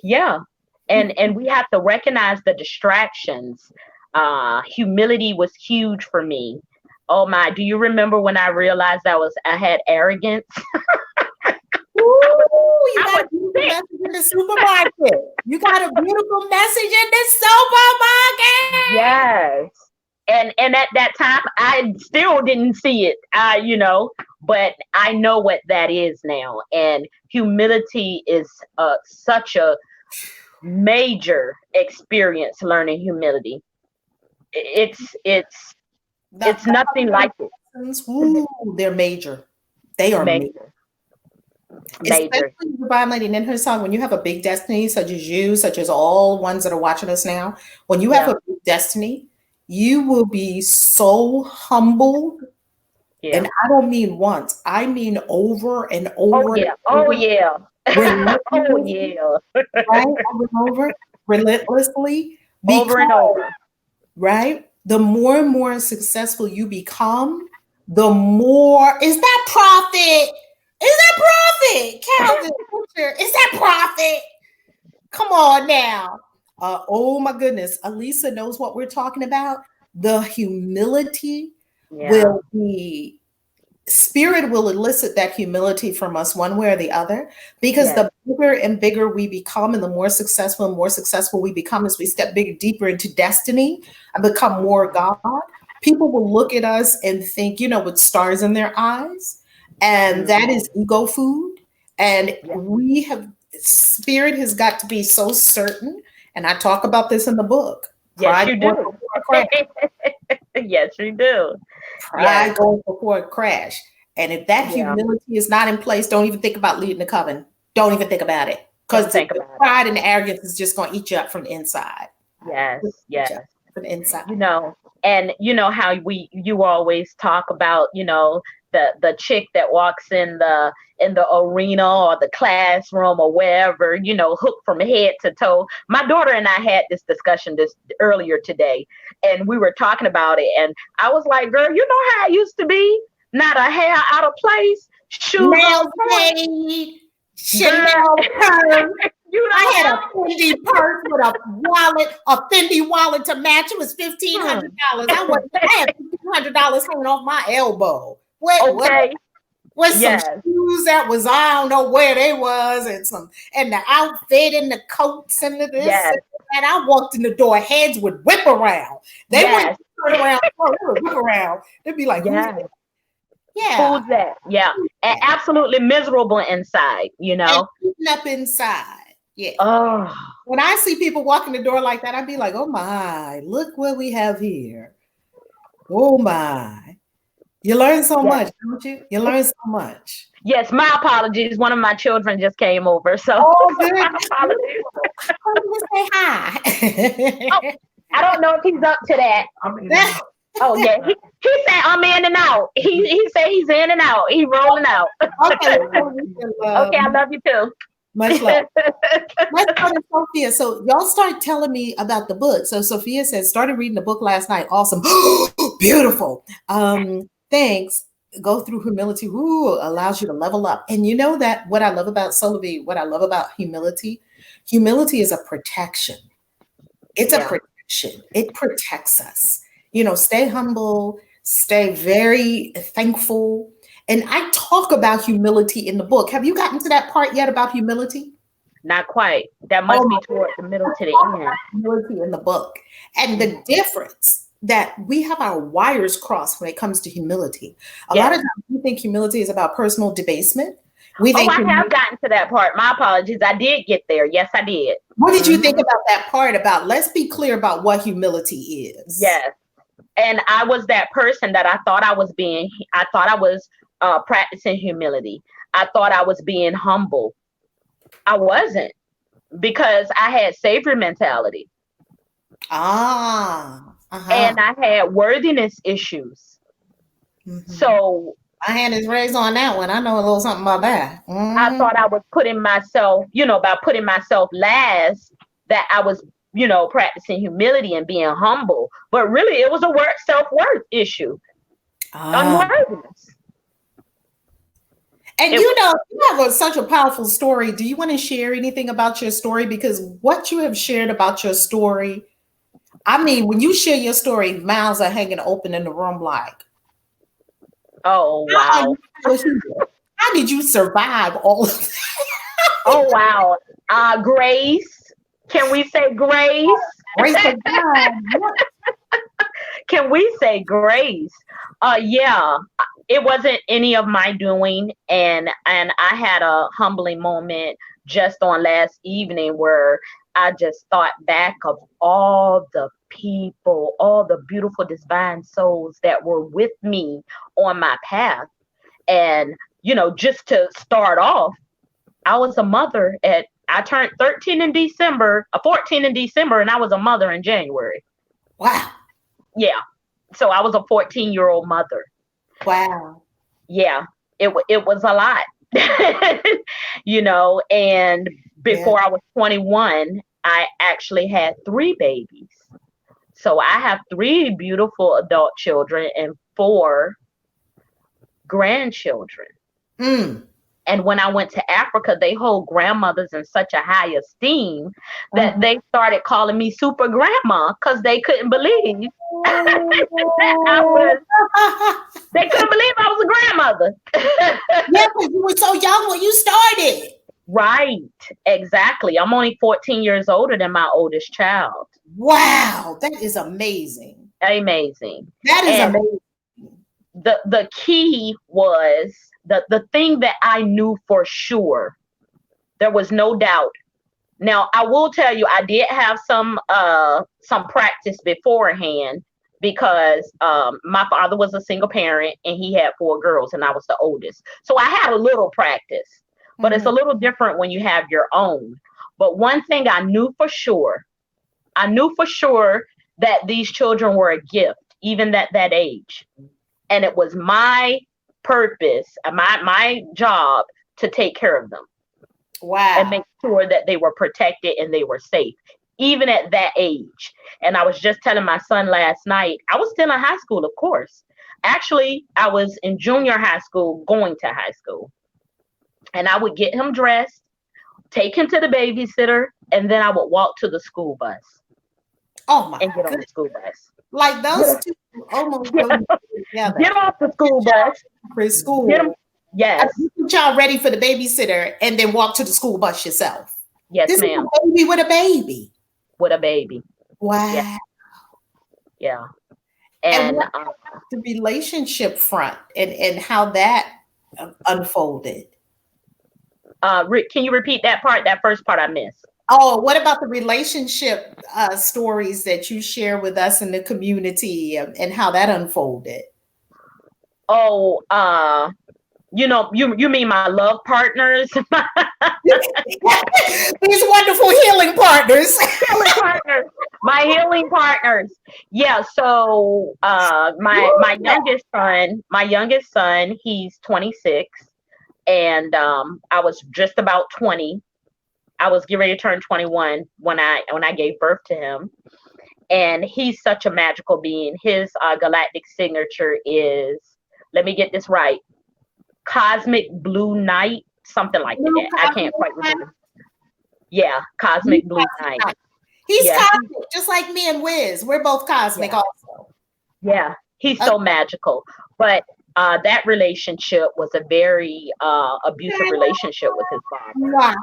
Yeah. And we have to recognize the distractions. Humility was huge for me. Oh my, do you remember when I realized I had arrogance? Ooh, you I got was a beautiful sick. message in the supermarket. You got a beautiful message in the supermarket. Yes. And at that time I still didn't see it. But I know what that is now. And humility is such a major experience learning humility. It's The it's nothing like it. lessons, ooh, they're major. They are major. Major. Major. Especially Divine Lady in her song, when you have a big destiny, such as you, such as all ones that are watching us now, when you have Yeah. a big destiny, you will be so humbled. Yeah. And I don't mean once, I mean over and Oh over and yeah. Oh over, yeah. Oh relentlessly, yeah. right? Over and over, relentlessly, Over and because, over. right? The more and more successful you become, the more is that profit? Is that profit? Calvin, is that profit? Come on now. Oh my goodness. Elisa knows what we're talking about. The humility Yeah. will be, spirit will elicit that humility from us one way or the other, because Yes. the bigger and bigger we become and the more successful we become as we step bigger, deeper into destiny and become more God, people will look at us and think, with stars in their eyes. And that Mhm. is ego food. And Yeah. we have, spirit has got to be so certain. And I talk about this in the book. Yes, Pride you goes do. before a crash. Yes, you do. Yes. Pride goes before a crash. And if that Yeah. humility is not in place, don't even think about leading the coven. Don't even think about it. Don't Because the think about it. pride and the arrogance is just going to eat you up from the inside. Yes. Eat Yes. you up from the inside. you know and you know how you always talk about the chick that walks in the arena or the classroom or wherever, hooked from head to toe. My daughter and I had this discussion this earlier today, and we were talking about it, and I was like, girl, you know how I used to be, not a hair out of place, shoes on Nails point. made, Girl, Chanel purse. you I don't had a know. Fendi purse with a Fendi wallet to match. It was $1,500. Hmm. I had $1,500 hanging off my elbow. What? Okay. With some Yes. shoes that was, I don't know where they was, and the outfit and the coats and the this Yes. and I walked in the door, heads would whip around. They wouldn't Yes. turn around, oh, they would whip around. They'd be like, who's that? Yes. Yeah. Who's that? Yeah. And absolutely miserable inside. And eating up inside. Yeah. Oh, When I see people walking the door like that, I'd be like, oh my, look what we have here. Oh my. You learn so yes. much, don't you? You learn so much. Yes, my apologies. One of my children just came over. So Oh, good. my apologies. Come to say Oh, hi. I don't know if he's up to that. Oh yeah. He said I'm in and out. He said he's in and out. He rolling out. Okay, Okay, I love you too. much love. Let's go to Sophia. So y'all start telling me about the book. So Sophia says, started reading the book last night. Awesome. Beautiful. Thanks. Go through humility. Ooh, allows you to level up. And you know that what I love about Solovi, what I love about humility is a protection. It's a Yeah. protection. It protects us. Stay humble, stay very thankful. And I talk about humility in the book. Have you gotten to that part yet about humility? Not quite. That Oh must be my toward the middle to talk the end. about humility in the book. And the difference that we have our wires crossed when it comes to humility. A lot of Yes. times we think humility is about personal debasement. We Oh, think, I have gotten to that part. My apologies. I did get there. Yes, I did. what did you think Hmm. about that part about, let's be clear about what humility is. Yes. And I was that person that I thought I was practicing humility. I thought I was being humble. I wasn't, because I had savior mentality Ah, uh-huh. and I had worthiness issues. Mhm. So My hand is raised on that one. I know a little something about that. I Mhm. thought I was putting myself, by putting myself last, that I was, practicing humility and being humble. But really, it was a self-worth issue, Ah. unworthiness. And It you have such a powerful story. Do you want to share anything about your story? Because what you have shared about your story, I mean, when you share your story, mouths are hanging open in the room like. Oh How wow. unusual. How did you survive all of that? Oh wow. Grace. Can we say grace? Grace of God. What? Can we say grace? Yeah. It wasn't any of my doing, and I had a humbling moment just on last evening where I just thought back of all the people, all the beautiful divine souls that were with me on my path. And just to start off, I was a mother at I turned 13 in December, 14 in December, and I was a mother in January. Wow. Yeah. So I was a 14-year-old mother. Wow. Yeah. It was a lot. And Yeah. before I was 21, I actually had 3 babies. So I have 3 beautiful adult children and 4 grandchildren. Mm. And when I went to Africa, they hold grandmothers in such a high esteem that Uh-huh. they started calling me super grandma because they couldn't believe that they couldn't believe I was a grandmother. Yeah, because you were so young when you started. Right, exactly. I'm only 14 years older than my oldest child. Wow, that is amazing. Amazing. That is And amazing. the key was the thing that I knew for sure. There was no doubt. Now, I will tell you, I did have some practice beforehand because my father was a single parent and he had 4 girls and I was the oldest. So I had a little practice, but it's Mhm. a little different when you have your own. But one thing I knew for sure that these children were a gift, even at that age. And it was my purpose, my job to take care of them and Wow. make sure that they were protected and they were safe, even at that age. And I was just telling my son last night, I was still in high school, of course. Actually, I was in junior high school going to high school. And I would get him dressed, take him to the babysitter, and then I would walk to the school bus Oh my and get on the goodness. school bus. Like those two almost go together. Get off the Get school y'all bus. for Get them. school. I Yes. mean, you get y'all ready for the babysitter and then walk to the school bus yourself. Yes, This is ma'am. a baby with a baby. With a baby. Yeah. Wow. Yeah. And And what the relationship front and how that unfolded? Rick, can you repeat that part? That first part I missed. Oh, what about the relationship stories that you share with us in the community and how that unfolded? Oh, you mean my love partners? These wonderful healing partners. Healing partners. My healing partners. Yeah, so my youngest son, he's 26, and I was just about 20. I was getting ready to turn 21 when I gave birth to him. And he's such a magical being. His galactic signature is, let me get this right, Cosmic Blue Night, something like Blue that. I can't cosmic quite light. remember. Yeah, Blue Cosmic Blue cosmic Night. light. He's Yeah, cosmic, just like me and Wiz. We're both cosmic yeah, also. yeah. He's so Okay. magical. But that relationship was a very abusive relationship with his father Wow.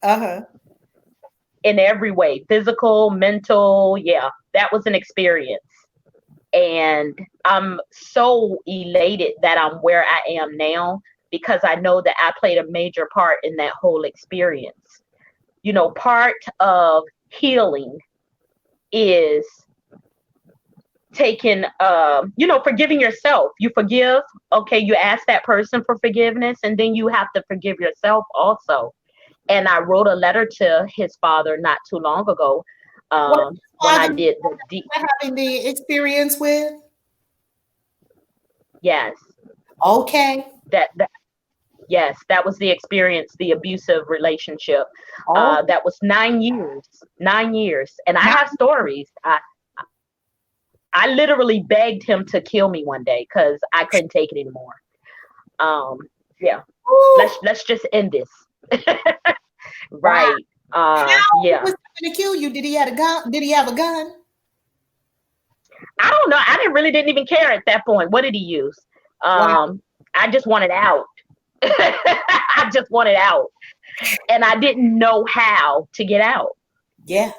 Uh-huh. in every way, physical, mental. Yeah, that was an experience. And I'm so elated that I'm where I am now because I know that I played a major part in that whole experience. Part of healing is taking, forgiving yourself. You forgive, okay, you ask that person for forgiveness, and then you have to forgive yourself also. And I wrote a letter to his father not too long ago What when I father did the deep. having the experience with? Yes, Okay. that yes, that was the experience, the abusive relationship. Oh, That was 9 years, 9 years, and I now, have stories. I literally begged him to kill me one day because I couldn't take it anymore. Um, yeah, ooh, let's just end this. wow. Right. How he Yeah. was going to kill you? Did he have a gun? Did he have a gun? I don't know. I didn't even care at that point. What did he use? Wow. I just wanted out. I just wanted out. And I didn't know how to get out. Yeah.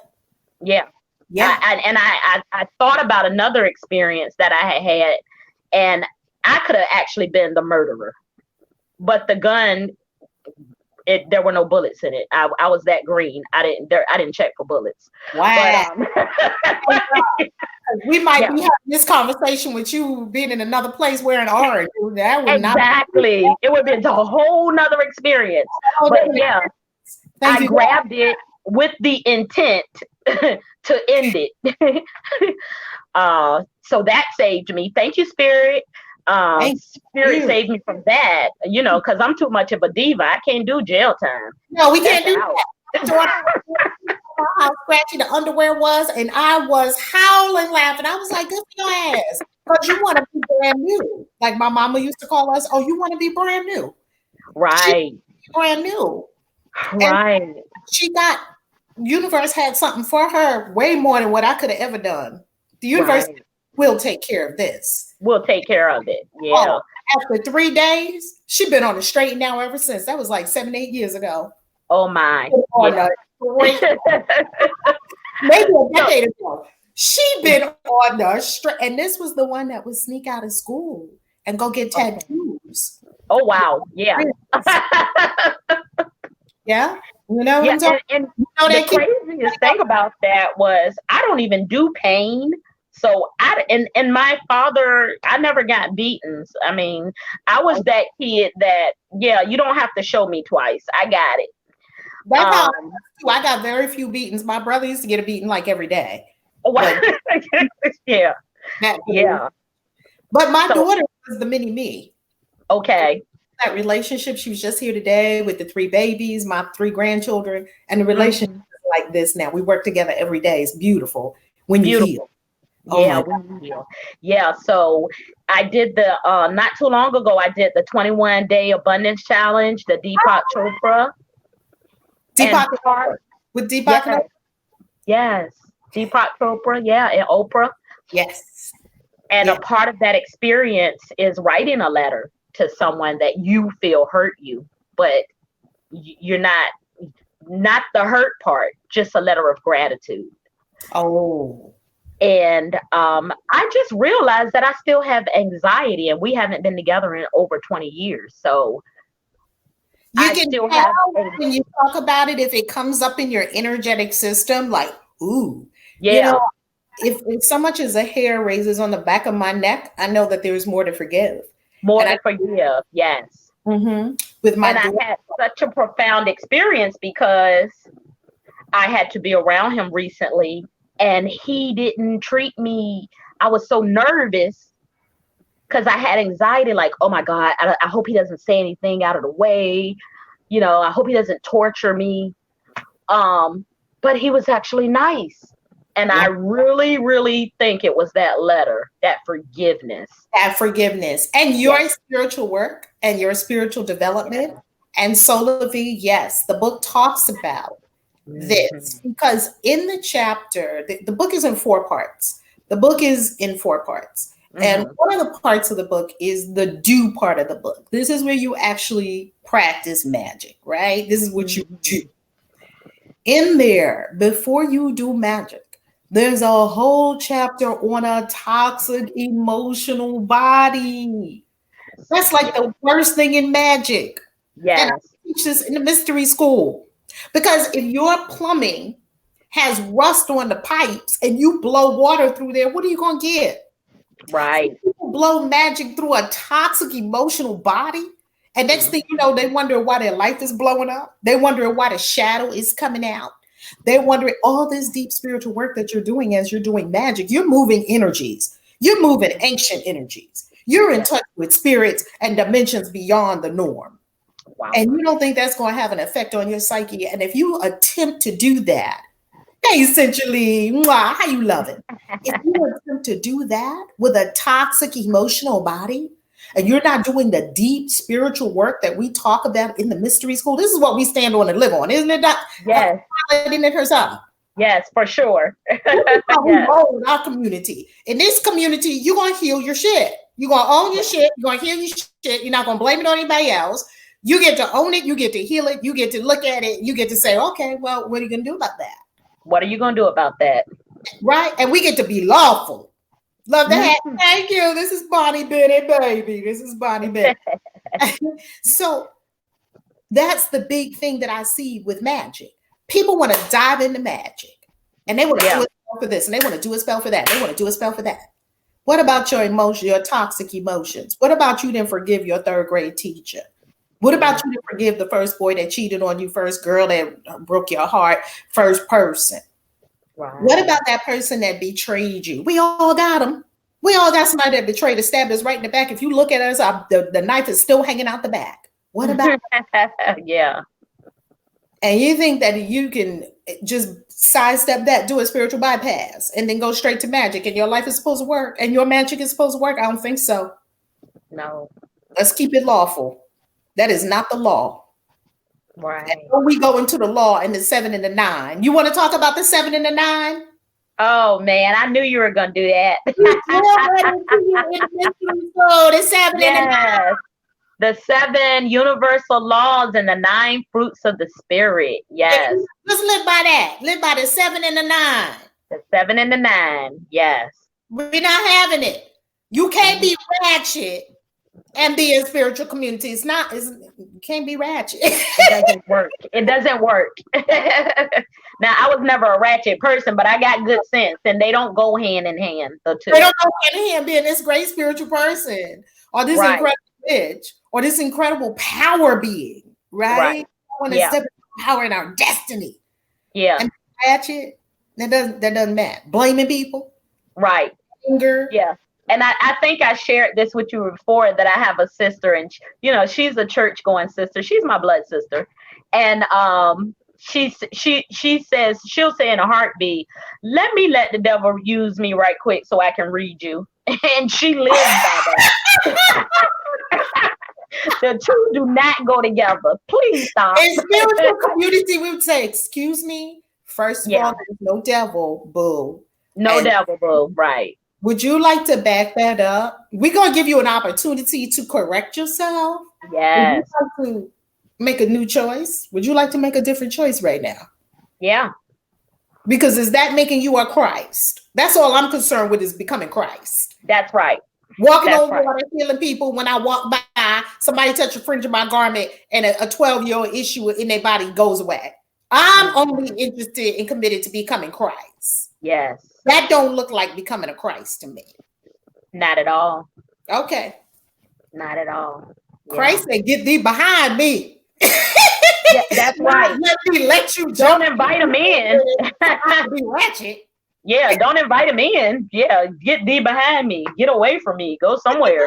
Yeah. Yeah. I thought about another experience that I had, and I could have actually been the murderer. But the gun, there were no bullets in it. I was that green. I didn't check for bullets. Wow. But We might yeah, be having this conversation with you being in another place wearing orange. That would not exactly. It would have been a whole nother experience. oh, But yeah, thank I you. grabbed it with the intent to end it. So that saved me. Thank you, Spirit. Spirit you. saved me from that, because I'm too much of a diva. I can't do jail time. No, we can't That's do out. that. So how scratchy the underwear was, and I was howling laughing. I was like, good for your ass. Because you want to be brand new. Like my mama used to call us, oh, you want to be brand new. Right. Brand new. Right. And universe had something for her way more than what I could have ever done. The universe will take care of this. We'll take care of it. Yeah. Oh, after 3 days, she's been on the straight and now ever since. That was like 7-8 years ago. Oh my. Yeah. Maybe a decade ago. She been on the straight, and this was the one that would sneak out of school and go get tattoos. Oh wow. Yeah. Yeah. You know, yeah, and the craziest thing about that was I don't even do pain. So and my father, I never got beatings. I mean, I was that kid that, you don't have to show me twice. I got it. That's how I got very few beatings. My brother used to get a beating like every day. Yeah. Yeah. But my daughter was the mini me. Okay. That relationship, she was just here today with the 3 babies, my 3 grandchildren, and the relationship is like this now. We work together every day. It's beautiful when you heal. Yeah, yeah. So I did the not too long ago. I did the 21-day abundance challenge, the Deepak Chopra. With Deepak. Yes, Deepak Chopra. Yeah, and Oprah. Yes. And a part of that experience is writing a letter to someone that you feel hurt you, but you're not the hurt part. Just a letter of gratitude. Oh. And I just realized that I still have anxiety, and we haven't been together in over 20 years. So you can still tell when you talk about it, if it comes up in your energetic system, like, ooh. Yeah. You know, if so much as a hair raises on the back of my neck, I know that there's more to forgive. More to forgive, yes. Mm-hmm. With my I had such a profound experience because I had to be around him recently. And he didn't treat me. I was so nervous because I had anxiety, like, oh my God, I hope he doesn't say anything out of the way. I hope he doesn't torture me. But he was actually nice. And I really, really think it was that letter, that forgiveness. And your spiritual work and your spiritual development. And Solar V, yes, the book talks about this, because in the chapter, the book is in 4 parts. And one of the parts of the book is the do part of the book. This is where you actually practice magic, right? This is what you do. In there, before you do magic, there's a whole chapter on a toxic emotional body. That's like the worst thing in magic. Yes. And I teach this in the mystery school. Because if your plumbing has rust on the pipes and you blow water through there, what are you going to get? Right. People blow magic through a toxic emotional body. And next thing you know, they wonder why their life is blowing up. They wonder why the shadow is coming out. They wonder all this deep spiritual work that you're doing as you're doing magic. You're moving energies. You're moving ancient energies. You're in touch with spirits and dimensions beyond the norm. Wow. And you don't think that's going to have an effect on your psyche. And if you attempt to do that, essentially, how you love it. If you attempt to do that with a toxic emotional body, and you're not doing the deep spiritual work that we talk about in the mystery school, this is what we stand on and live on, isn't it? Yes. Isn't it herself? Yes, for sure. We roll in our community. In this community, you're going to heal your shit. You're going to own your shit. You're going to heal your shit. You're not going to blame it on anybody else. You get to own it. You get to heal it. You get to look at it. You get to say, okay, well, what are you going to do about that? What are you going to do about that? Right? And we get to be lawful. Love that. Thank you. This is Bonnie Bennett, baby. This is Bonnie Bennett. So that's the big thing that I see with magic. People want to dive into magic. And they want to do a spell for this. And they want to do a spell for that. They want to do a spell for that. What about your emotion, your toxic emotions? What about you didn't forgive your third grade teacher? What about you didn't forgive the first boy that cheated on you, first girl that broke your heart, first person? Right. What about that person that betrayed you? We all got them. We all got somebody that betrayed us, stabbed us right in the back. If you look at us, the knife is still hanging out the back. What about Yeah. And you think that you can just sidestep that, do a spiritual bypass, and then go straight to magic, and your life is supposed to work, and your magic is supposed to work? I don't think so. No. Let's keep it lawful. That is not the law. Right. And we go into the law and the 7 and the 9. You want to talk about the 7 and the 9? Oh man, I knew you were gonna do that. So the 7 and the 9. The 7 universal laws and the 9 fruits of the spirit. Yes. Let's live by that. Live by the 7 and the 9. The 7 and the 9. Yes. We're not having it. You can't be ratchet and be in spiritual community. You can't be ratchet. It doesn't work. It doesn't work. Now, I was never a ratchet person, but I got good sense, and they don't go hand in hand. The two. They don't go hand in hand being this great spiritual person or this incredible bitch or this incredible power being, right? I want to step into power in our destiny. Yeah. And ratchet, that doesn't matter. Blaming people. Right. Anger. Yeah. And I think I shared this with you before, that I have a sister, and she's a church going sister. She's my blood sister. And she says, she'll say in a heartbeat, let the devil use me right quick so I can read you. And she lives by that. The two do not go together. Please stop. In spiritual community, we would say, excuse me. First of all, there's no devil, boo. No devil, boo. Right. Would you like to back that up? We're going to give you an opportunity to correct yourself. Yes. Would you like to make a new choice? Would you like to make a different choice right now? Yeah. Because is that making you a Christ? That's all I'm concerned with, is becoming Christ. That's right. Walking on water, healing people. When I walk by, somebody touch a fringe of my garment and a 12-year-old issue in their body goes away. I'm only interested and committed to becoming Christ. Yes. That don't look like becoming a Christ to me. Not at all. Okay. Not at all. Christ said, get thee behind me. Yeah, that's right. Let you don't invite him in. Be ratchet. Yeah, don't invite him in. Yeah, get thee behind me. Get away from me. Go somewhere.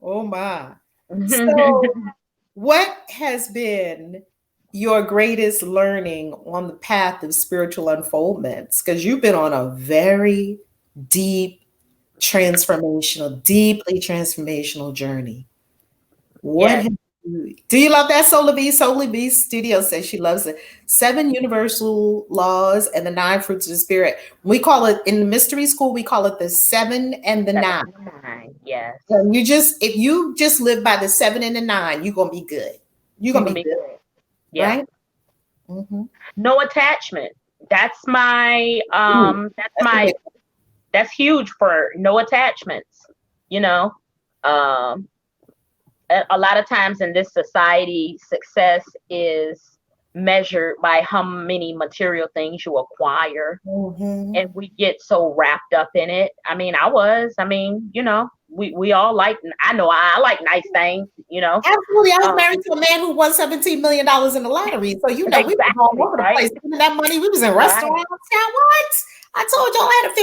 Oh my. So what has been your greatest learning on the path of spiritual unfoldments? Because you've been on a very deeply transformational journey. Do you love that? Solar Bee Studio says she loves it. 7 universal laws and the 9 fruits of the spirit. We call it, in the mystery school, we call it the 7 and the 9. Yes. So if you just live by the 7 and the 9, you're gonna be good. You're gonna be good. Yeah. Right? Mm-hmm. No attachment. That's my that's huge for no attachments. A lot of times in this society, success is measured by how many material things you acquire. Mm-hmm. And we get so wrapped up in it. We all like, I like nice things, Absolutely. I was married to a man who won $17 million in the lottery. So, we were all over the place. Spending that money, we was in restaurants. Yeah, what? I told y'all I had a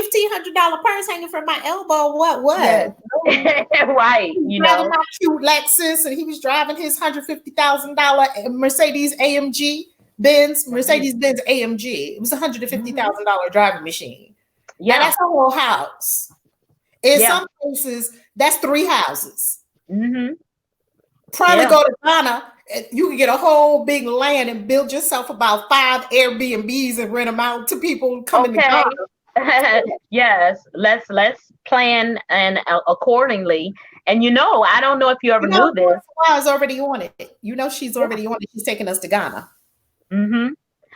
$1,500 purse hanging from my elbow. What? Yes. Right. Driving my cute Lexus, and he was driving his $150,000 Mercedes AMG. Mercedes-Benz AMG. It was a $150,000 driving machine. Yeah, now, that's a whole house. In some places, that's 3 houses. Mm-hmm. Probably go to Ghana. You can get a whole big land and build yourself about 5 Airbnbs and rent them out to people coming to Ghana. Yes, let's plan and accordingly. And I don't know if you ever You know, knew this. is already on it. You know, she's Yeah. already on it. She's taking us to Ghana. Hmm.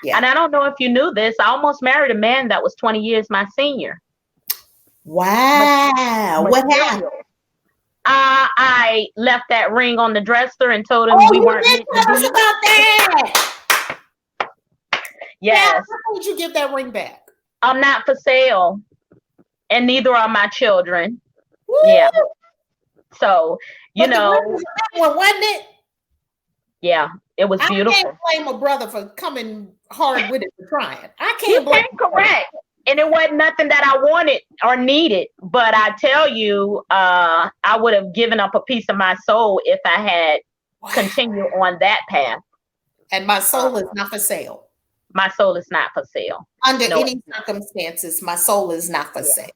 Yeah. And I don't know if you knew this. I almost married a man that was 20 years my senior. Wow. What happened? Material. I left that ring on the dresser and told him Oh, we you weren't did meant to tell us be. about that. Now, Yes, how did you give that ring back? I'm not for sale, and neither are my children. Yeah. Woo! So, But the ring was a big one, wasn't it? yeah, it was I can't beautiful. blame a brother for coming hard with it for trying. I You can't blame can't him. correct. And it wasn't nothing that I wanted or needed. But I tell you, I would have given up a piece of my soul if I had Wow. continued on that path. And my Uh, soul is not for sale. my soul is not for sale. Under No, any circumstances, my soul is not for yeah. sale.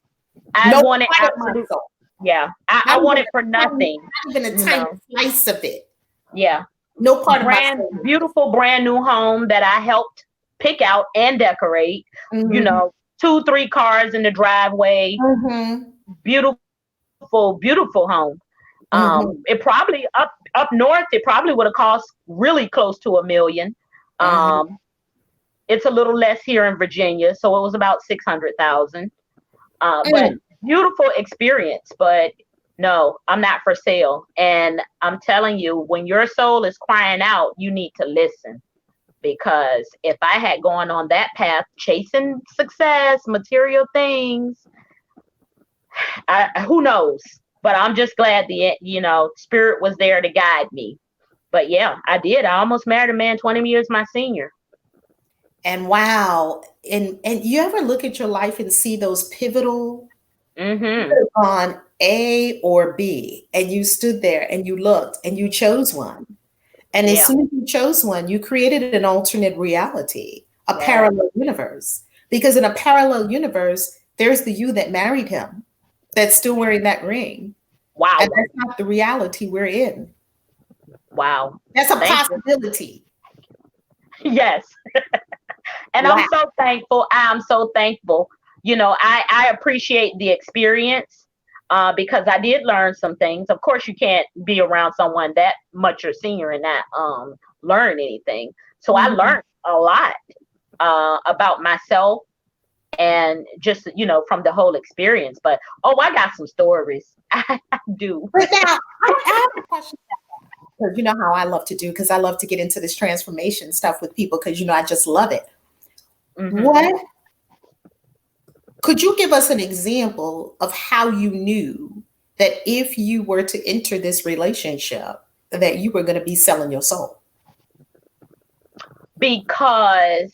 I No wanted part of my absolute. soul. Yeah, I Not want even it for nothing. not even a You tiny know. slice of it. Yeah, No part of my soul. beautiful, brand new home that I helped pick out and decorate. You Mm-hmm. know, 2, 3 cars in the driveway. Mm-hmm. Beautiful, beautiful home. Mm-hmm. It probably up north. It probably would have cost really close to $1 million. Mm-hmm. It's a little less here in Virginia, so it was about 600,000. But Mm. beautiful experience. But no, I'm not for sale. And I'm telling you, when your soul is crying out, you need to listen. Because if I had gone on that path, chasing success, material things, who knows? But I'm just glad the spirit was there to guide me. But yeah, I did. I almost married a man 20 years my senior. And wow. And you ever look at your life and see those pivotal Mm-hmm. on A or B, and you stood there and you looked and you chose one. And as Yeah. soon as you chose one, you created an alternate reality, a Yeah. parallel universe. Because in a parallel universe, there's the you that married him that's still wearing that ring. And Wow. that's not the reality we're in. Wow. That's a Thank you. possibility. Yes. And Wow. I'm so thankful. I'm so thankful. I appreciate the experience because I did learn some things. Of course, you can't be around someone that much your senior and not learn anything. So I Mhm. learned a lot about myself and just, from the whole experience. But, oh, I got some stories. I do. But now, I have a question. Because you know how I love to do, because I love to get into this transformation stuff with people, because I just love it. Mm-hmm. What could you give us an example of how you knew that if you were to enter this relationship, that you were going to be selling your soul? Because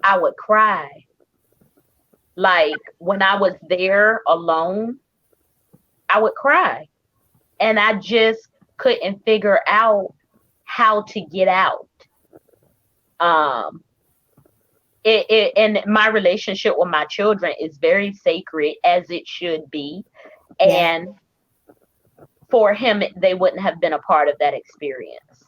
I would cry. Like when I was there alone, I would cry. And I just couldn't figure out how to get out. Um, and my relationship with my children is very sacred, as it should be. Yeah. And for him, they wouldn't have been a part of that experience.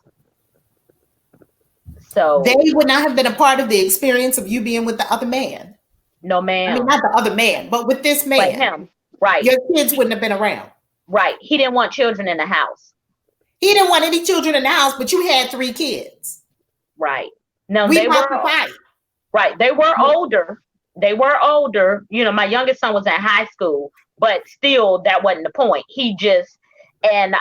So They would not have been a part of the experience of you being with the other man. no, I mean, ma'am. not the other man, but with this But man. him, right, Your kids wouldn't have been around. right. He didn't want children in the house. He didn't want any children in the house, but you had 3 kids. Right. No, We they about were to fight. right. They were older. They were older. My youngest son was in high school, but still, that wasn't the point. He just and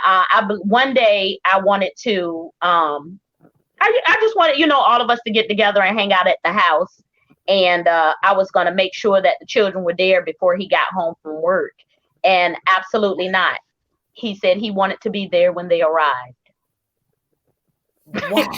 one day I wanted to. I just wanted all of us to get together and hang out at the house, and I was going to make sure that the children were there before he got home from work, and absolutely not. He said he wanted to be there when they arrived. Wow.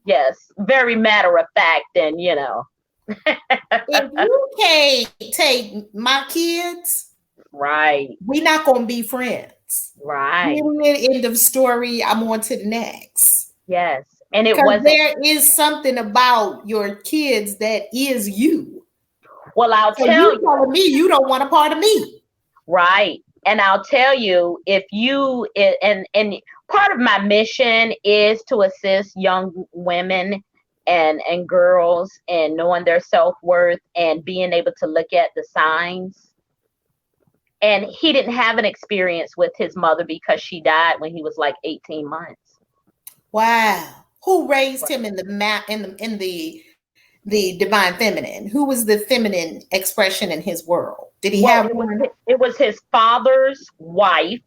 Yes, very matter of fact, and If you can't take my kids, right, we're not going to be friends. right, End of story. I'm on to the next. yes, and it Because wasn't. there is something about your kids that is you. Well, I'll So tell you you, telling me you don't want a part of me. right, and I'll tell you if you and part of my mission is to assist young women and girls and knowing their self-worth and being able to look at the signs. And he didn't have an experience with his mother because she died when he was like 18 months. Wow. Who raised him in the divine feminine? Who was the feminine expression in his world? Did he have one? It was his father's wife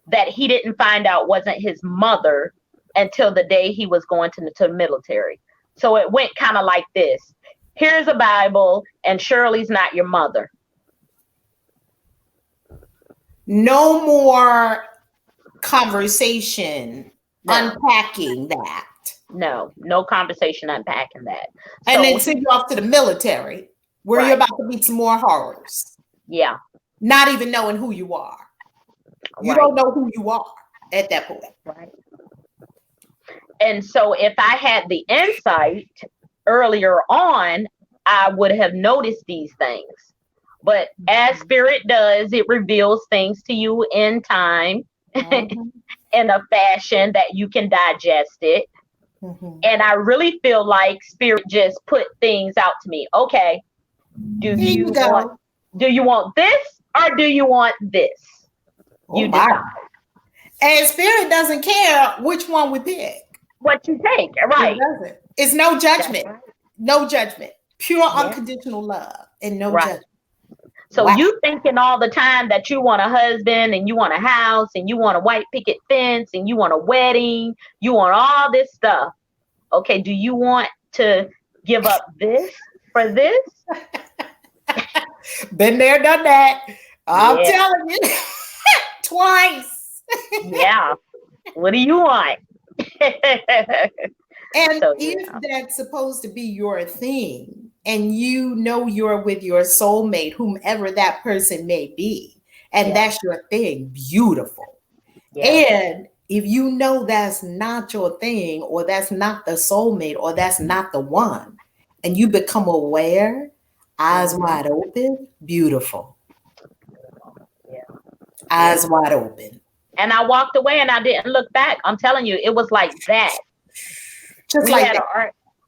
that he didn't find out wasn't his mother until the day he was going to the military. So it went kind of like this. Here's a Bible, and Shirley's not your mother. No more conversation unpacking that. No conversation unpacking that. And then send you off to the military where you're about to meet some more horrors. Yeah. Not even knowing who you are. You don't know who you are at that point. Right. And so if I had the insight earlier on, I would have noticed these things. But as spirit does, it reveals things to you in time, in a fashion that you can digest it. And I really feel like spirit just put things out to me. Okay, do you want this or do you want this? You decide. And spirit doesn't care which one we pick. What you take, right? It doesn't. It's no judgment. Right. No judgment. Pure unconditional love and no judgment. So you thinking all the time that you want a husband and you want a house and you want a white picket fence and you want a wedding, you want all this stuff. Okay, do you want to give up this for this? Been there, done that. I'm telling you. Twice. Yeah. What do you want? And so, if that's supposed to be your thing, and you know you're with your soulmate, whomever that person may be, and that's your thing, beautiful. And if you know that's not your thing, or that's not the soulmate, or that's not the one, and you become aware, eyes wide open, beautiful. Eyes wide open. And I walked away and I didn't look back. I'm telling you, it was like that.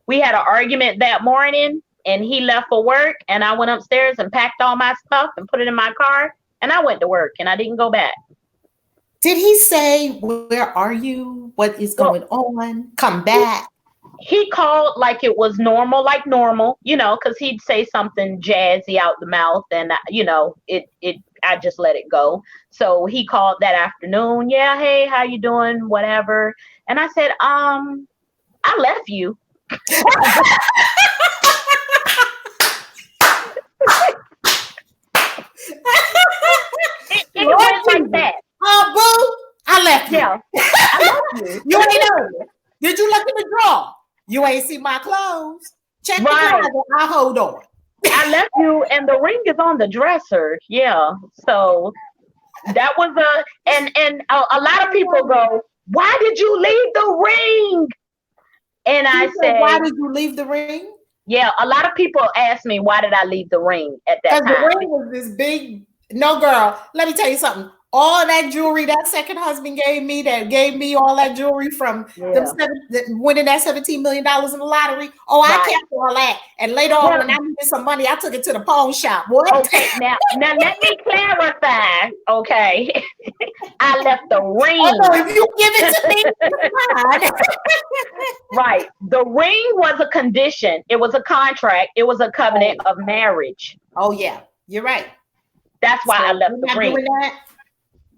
We had an argument that morning and he left for work and I went upstairs and packed all my stuff and put it in my car and I went to work and I didn't go back. Did he say, where are you? What is going on? Come back. He called like it was normal, because he'd say something jazzy out the mouth and, I just let it go. So he called that afternoon. Yeah. Hey, how you doing? Whatever. And I said, I left you. It went like that. Oh, boo, I left you. Yeah. I left you. You ain't know. Did you look in the drawer? You ain't see my clothes. Check the closet. I hold on. I left you, and the ring is on the dresser. Yeah. So that was and a lot of people go, why did you leave the ring? And I said, why did you leave the ring? Yeah, a lot of people ask me, why did I leave the ring at that time? The ring was this big. No, girl, let me tell you something. All that jewelry that second husband gave me all that jewelry from winning that $17 million in the lottery. Oh, I kept all that. And later on, when I needed some money, I took it to the pawn shop. What? Okay, now let me clarify. Okay, I left the ring. Oh, if you give it to me, right. The ring was a condition. It was a contract. It was a covenant of marriage. Oh yeah, you're right. That's why I left the ring.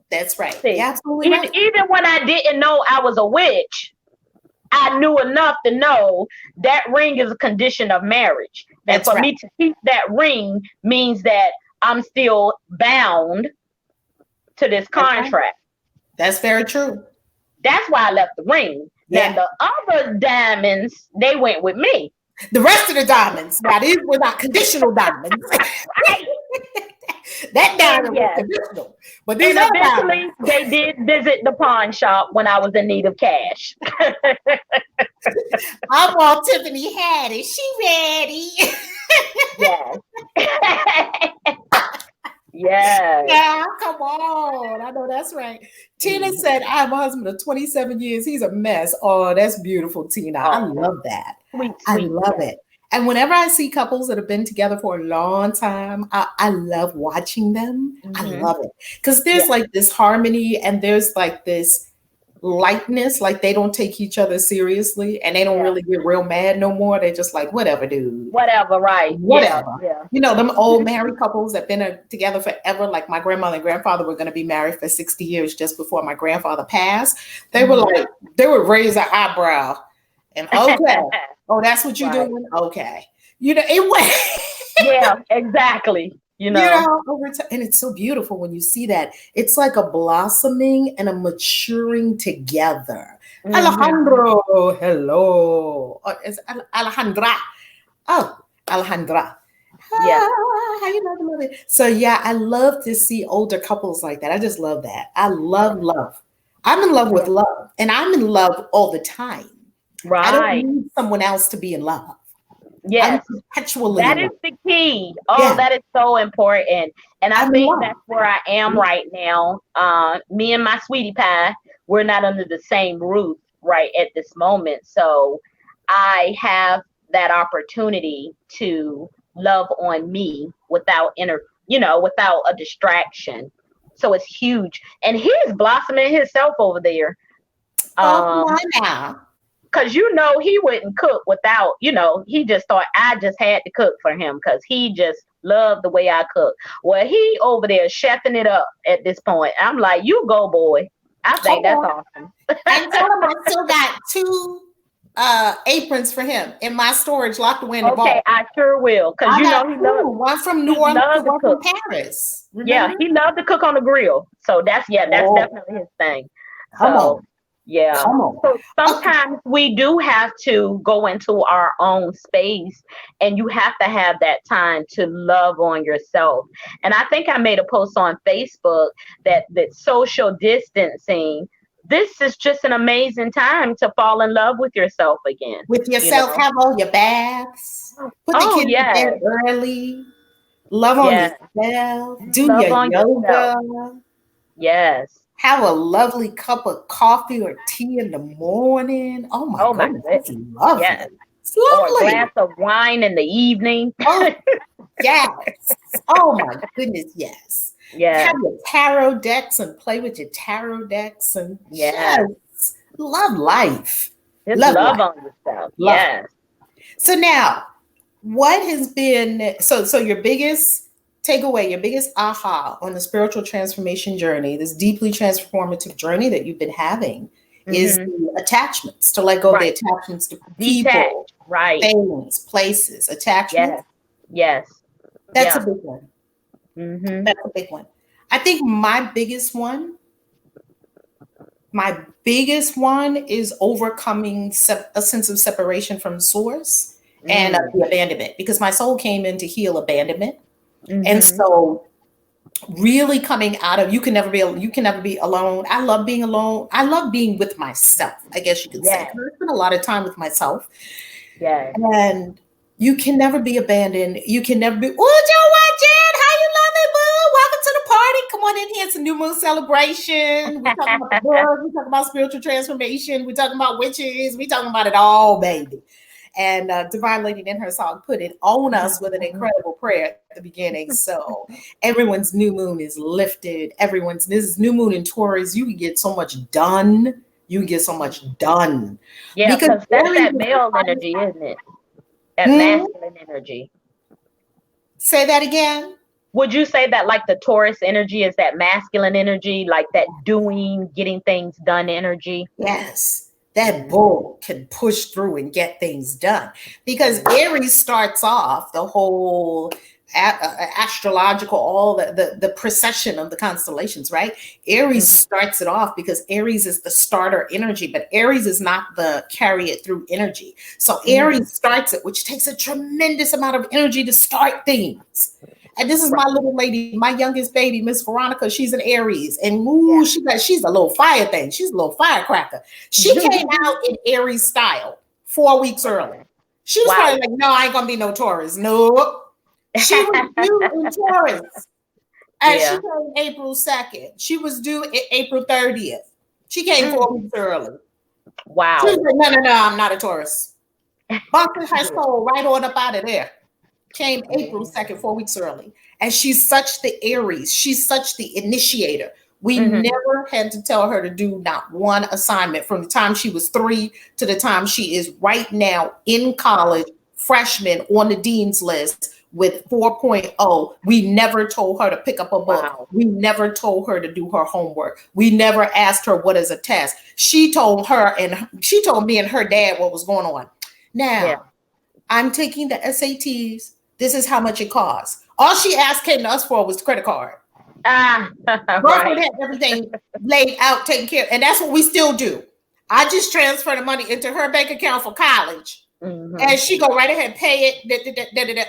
That's right. See, absolutely right. Even when I didn't know I was a witch, I knew enough to know that ring is a condition of marriage. And for me to keep that ring means that I'm still bound to this contract. That's very true. That's why I left the ring. Yeah. Now the other diamonds, they went with me. The rest of the diamonds, now these were not conditional diamonds. That diamond was conditional. But these eventually they did visit the pawn shop when I was in need of cash. I'm all Tiffany had it. She ready. Yes. Yes. Yeah, come on. I know that's right. Tina Mhm. said, I have a husband of 27 years. He's a mess. Oh, that's beautiful, Tina. I Oh, love that. sweet, I sweet. love Yes. it. And whenever I see couples that have been together for a long time, I love watching them. I Hmm. love it. Because there's Yeah. like this harmony and there's like this lightness, like they don't take each other seriously and they don't Yeah. really get real mad no more. They're just like, whatever, dude. Whatever. Right. Yeah. Whatever. Yeah. You know, them old Hmm. married couples that been together forever, like my grandmother and grandfather were going to be married for 60 years just before my grandfather passed. They were Hmm. like, they would raise an eyebrow and okay. Oh, that's what you're Right. doing? Okay. You know, it went, Yeah. Exactly. You you know. know, over time. And it's so beautiful when you see that. It's like a blossoming and a maturing together. Hmm. Alejandro, hello. It's Alejandra. Oh, Alejandra. Yeah. Ah, how you love it? So yeah, I love to see older couples like that. I just love that. I love love. I'm in love with Yeah. love, and I'm in love all the time. I don't Right. need someone else to be in love. I'm Yes. perpetually That in is love. the key. Oh, Yeah, that is so important. And I I'm in think love. that's where I am right now. Me and my sweetie pie, we're not under the same roof right at this moment. So I have that opportunity to love on me without without a distraction. So it's huge. And he's blossoming himself over there. Oh, come Um, on now. Cause he wouldn't cook without, he just thought I just had to cook for him because he just loved the way I cook. Well, he over there chefing it up at this point. I'm like, you go, boy. I Come think that's on. awesome. And tell him I still got two aprons for him in my storage locked away in the Okay, vault. I sure will. Cause I got he two, loves one from New he Orleans and loved to one from cook. Paris. Yeah, Remember? he loved to cook on the grill. So that's Oh, definitely his thing. come So on. yeah. Come on. So Okay. sometimes we do have to go into our own space and you have to have that time to love on yourself. And I think I made a post on Facebook that social distancing, this is just an amazing time to fall in love with yourself again, With you yourself, know? have all your baths, put the Oh kids to bed yes, early, love on yes. yourself, do Love your on yourself. yoga, Yes. have a lovely cup of coffee or tea in the morning. Oh my Oh my goodness, it's goodness. Yes. lovely. It's Or a lovely. glass of wine in the evening. Oh, yes. Oh my goodness, yes. Have Yes. your tarot decks and play with your tarot decks and Yes. just love life. Just Love love life. on yourself. Love it. Yes. So now, what has been so your biggest takeaway, your biggest aha on the spiritual transformation journey, this deeply transformative journey that you've been having, is Hmm. the attachments, to let go of the Right. attachments to people, Detach. Right. things, places, attachments. Yes. Yes. That's a Yeah. big one. Hmm. That's a big one. I think my biggest one is overcoming a sense of separation from source and Mm. the abandonment, because my soul came in to heal abandonment. And Hmm. so really coming out of, you can never be alone. I love being alone. I love being with myself, I guess you could say, Yes. because I spend a lot of time with myself. Yes. And you can never be abandoned. You can never be, oh, Joe, what, Jen? How you love it, boo? Welcome to the party. Come on in here. It's a new moon celebration. We're talking about the book. We're talking about spiritual transformation. We're talking about witches. We're talking about it all, baby. And Divine Lady in her song put it on us with an incredible prayer at the beginning. So everyone's new moon is lifted. This is new moon in Taurus. You can get so much done. You can get so much done. Yeah, Because because that's Aries that is the male finest. energy, isn't it? That Hmm? masculine energy. Say that again. Would you say that like the Taurus energy is that masculine energy, like that doing, getting things done energy? Yes, that Mm-hmm. bull can push through and get things done, because Mm-hmm. Aries starts off the whole astrological, all the precession of the constellations, right? Aries Mm-hmm. starts it off because Aries is the starter energy, but Aries is not the carry it through energy. So Mm-hmm. Aries starts it, which takes a tremendous amount of energy to start things. And this is my Right. little lady, my youngest baby, Miss Veronica. She's an Aries, and Yeah. ooh, she's a little fire thing. She's a little firecracker. She came out in Aries style 4 weeks early. Okay. She was Wow. probably like, "No, I ain't gonna be no Taurus." No, she was due in Taurus. And she Yeah. came April 2nd. She was due April 30th. She came Mm. 4 weeks early. She was Wow. like, no, no, no, I'm not a Taurus. Busted her soul right on up out of there. Came April Yeah. 2nd, 4 weeks early. And she's such the Aries. She's such the initiator. We Hmm. never had to tell her to do not one assignment from the time she was 3 to the time she is right now in college, freshman on the dean's list with 4.0. We never told her to pick up a book. Wow. We never told her to do her homework. We never asked her what is a test. She told me and her dad what was going on. Yeah. Now, I'm taking the SATs. This is how much it costs. All she asked came to us for was the credit card. Ah, Girlfriend right. had everything laid out, taken care of, and that's what we still do. I just transfer the money into her bank account for college, Hmm. and she go right ahead, pay it. Da, da, da, da, da.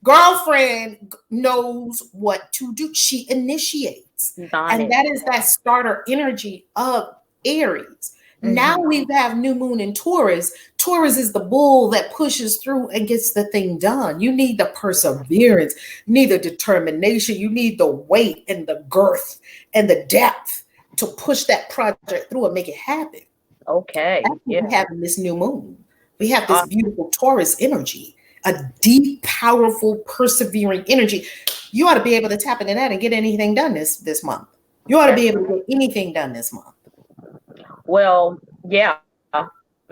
Girlfriend knows what to do. She initiates, On and it. that is that starter energy of Aries. Now Hmm. we have new moon in Taurus. Taurus is the bull that pushes through and gets the thing done. You need the perseverance, you need the determination, you need the weight and the girth and the depth to push that project through and make it happen. That's Okay. what we Yeah. have in this new moon. We have this Uh, beautiful Taurus energy, a deep, powerful, persevering energy. You ought to be able to tap into that and get anything done this month. You ought to that's be able to right. get anything done this month. Well, yeah.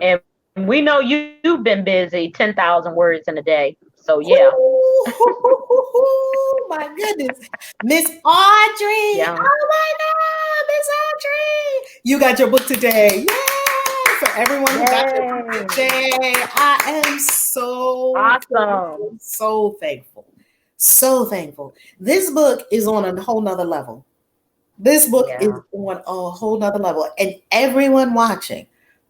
And we know you've been busy 10,000 words in a day. So yeah. Ooh, my goodness. Miss Audrey. Yeah. Oh my God, Miss Audrey. You got your book today. Yay! For everyone who got their book Yay. today, I am so Awesome. thankful, so thankful, so thankful. This book is on a whole nother level. This book is Yeah. on a whole nother level. And everyone watching,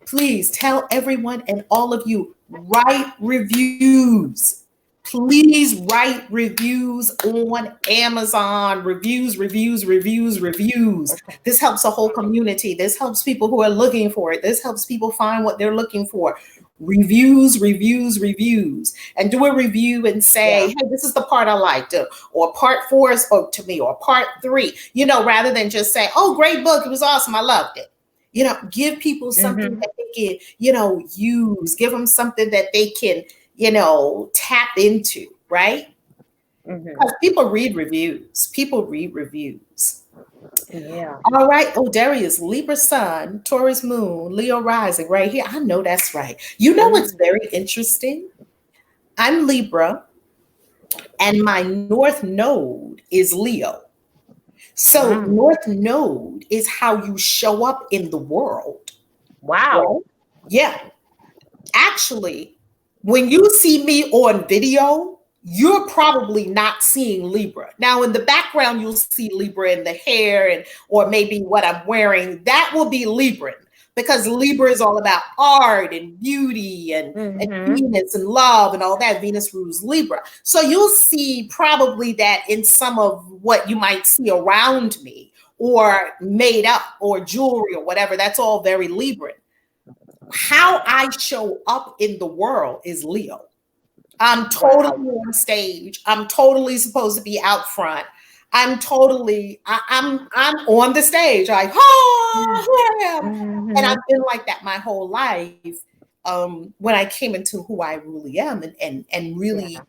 please tell everyone and all of you, write reviews. Please write reviews on Amazon. Reviews. This helps a whole community. This helps people who are looking for it. This helps people find what they're looking for. Reviews. And do a review and say, Yeah. hey, this is the part I liked, or part 4 spoke to me, or part 3, rather than just say, oh, great book. It was awesome. I loved it. Give people something Hmm. that they can, use, give them something that they can, tap into, right? Hmm. Because people read reviews. People read reviews. Yeah. All right. Oh, Darius, Libra Sun, Taurus Moon, Leo Rising, right here. I know that's right. You know what's Mm. very interesting? I'm Libra, and my North Node is Leo. So, Mm. North Node is how you show up in the world, Wow. right? Yeah. Actually, when you see me on video, you're probably not seeing Libra. Now, in the background, you'll see Libra in the hair or maybe what I'm wearing. That will be Libra because Libra is all about art and beauty and Hmm. Venus and love and all that. Venus rules Libra. So you'll see probably that in some of what you might see around me or made up or jewelry or whatever. That's all very Libra. How I show up in the world is Leo. I'm Wow. totally on stage. I'm totally supposed to be out front. I'm on the stage like, oh, here I am. And I've Hmm. been like that my whole life. When I came into who I really am and really, Yeah.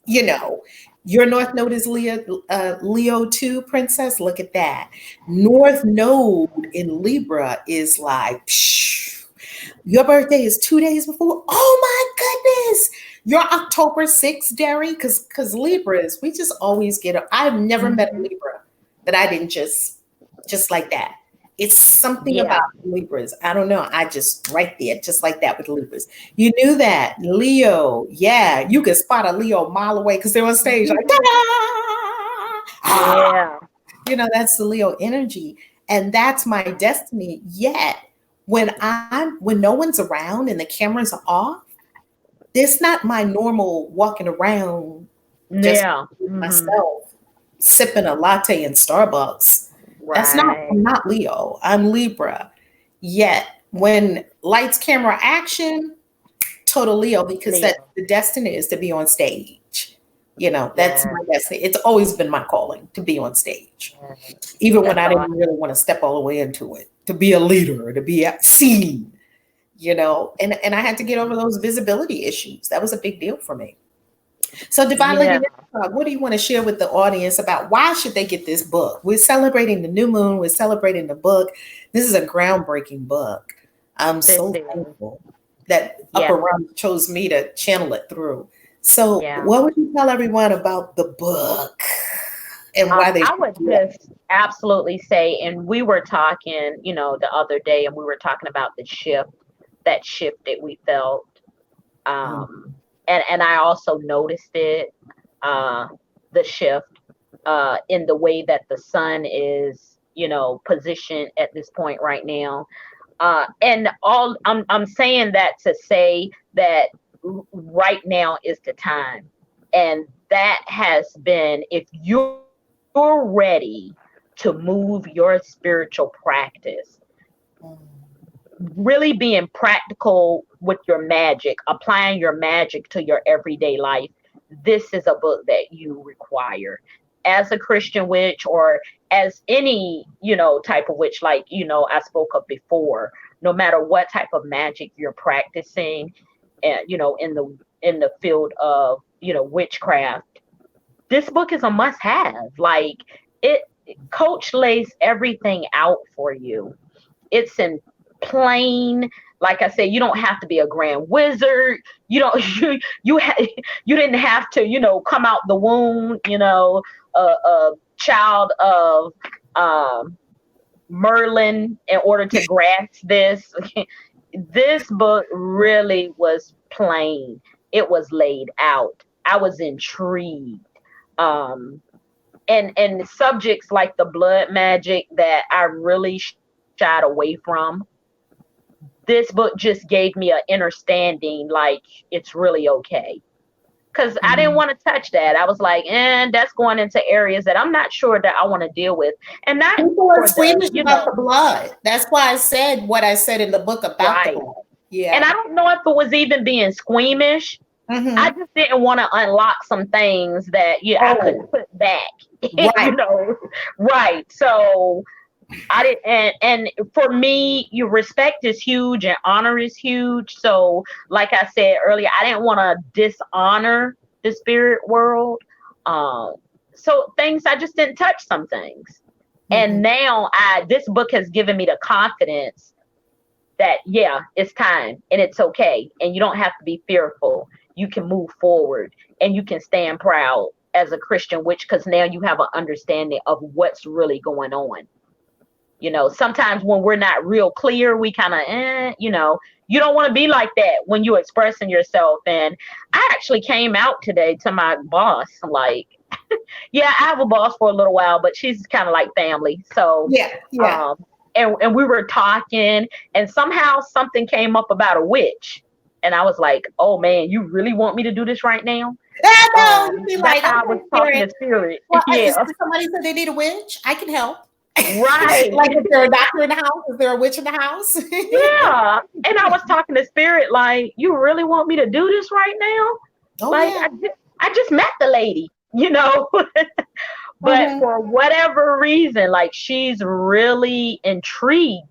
you know, your North Node is Leo too, Princess. Look at that. North Node in Libra is like, psh, your birthday is 2 days before. Oh my goodness. You're October 6th, Derry, because Libras, we just always I've never met a Hmm. Libra that I didn't just like that. It's something Yeah. about Libras. I don't know. I just right there, just like that with Libras. You knew that. Leo, yeah, you could spot a Leo a mile away because they're on stage like, "Ta-da!" Yeah. That's the Leo energy. And that's my destiny. Yet when no one's around and the cameras are off, it's not my normal walking around just Yeah. with Hmm. myself, sipping a latte in Starbucks. Right. I'm not Leo. I'm Libra. Yet when lights, camera, action, total Leo, because that Leo. the destiny is to be on stage. That's Yeah. my destiny. It's always been my calling to be on stage, Yeah. even when That's I all. didn't really want to step all the way into it, to be a leader, to be seen, and I had to get over those visibility issues. That was a big deal for me. So, Divine Lady, Yeah. what do you want to share with the audience about why should they get this book? We're celebrating the new moon. We're celebrating the book. This is a groundbreaking book. I'm This so is. thankful that Yeah. Upper Room chose me to channel it through. So, Yeah. what would you tell everyone about the book and why they I should would do it? just absolutely say, and we were talking, the other day, and we were talking about that shift that we felt. Mm, And I also noticed it, uh, the shift, in the way that the sun is, positioned at this point right now. And all I'm saying that to say that right now is the time, and that has been, if you're ready to move your spiritual practice, mm, really being practical with your magic, applying your magic to your everyday life, this is a book that you require. As a Christian witch, or as any, type of witch, like, I spoke of before, no matter what type of magic you're practicing, and, in the field of, witchcraft, this book is a must have. Like, it Coach lays everything out for you. It's in plain, like I said, you don't have to be a grand wizard. You don't you didn't have to, come out the womb, a child of um Merlin in order to grasp this. This book really was plain. It was laid out. I was intrigued. Um and subjects like the blood magic that I really shied away from, this book just gave me an understanding, like, it's really okay. Because I didn't want mm. to touch that. I was like, that's going into areas that I'm not sure that I want to deal with. And not People are for the, squeamish about the blood. That's why I said what I said in the book about the right. blood. And I Yeah. don't know if it was even being squeamish. I Hmm. just didn't want to unlock some things that, yeah, I couldn't Oh, put back. right. Right. So I did, and for me, your respect is huge and honor is huge. So, like I said earlier, I didn't want to dishonor the spirit world. Um, so things, I just didn't touch some things. And Hmm. now this book has given me the confidence that, yeah, it's time and it's okay, and you don't have to be fearful. You can move forward and you can stand proud as a Christian witch, because now you have an understanding of what's really going on. Sometimes when we're not real clear, we kind of, you don't want to be like that when you're expressing yourself. And I actually came out today to my boss, like, yeah, I have a boss for a little while, but she's kind of like family. So, Yeah, yeah. um, and we were talking, and somehow something came up about a witch. And I was like, oh man, you really want me to do this right now? I know. You'd be That's like, how I was okay, talking Spirit. to spirit. Well, Yeah, somebody said they need a witch. I can help. right. Like, is there a doctor in the house? Is there a witch in the house? Yeah. And I was talking to spirit, like, you really want me to do this right now? Oh, Like, yeah. I just met the lady. But Hmm. for whatever reason, like, she's really intrigued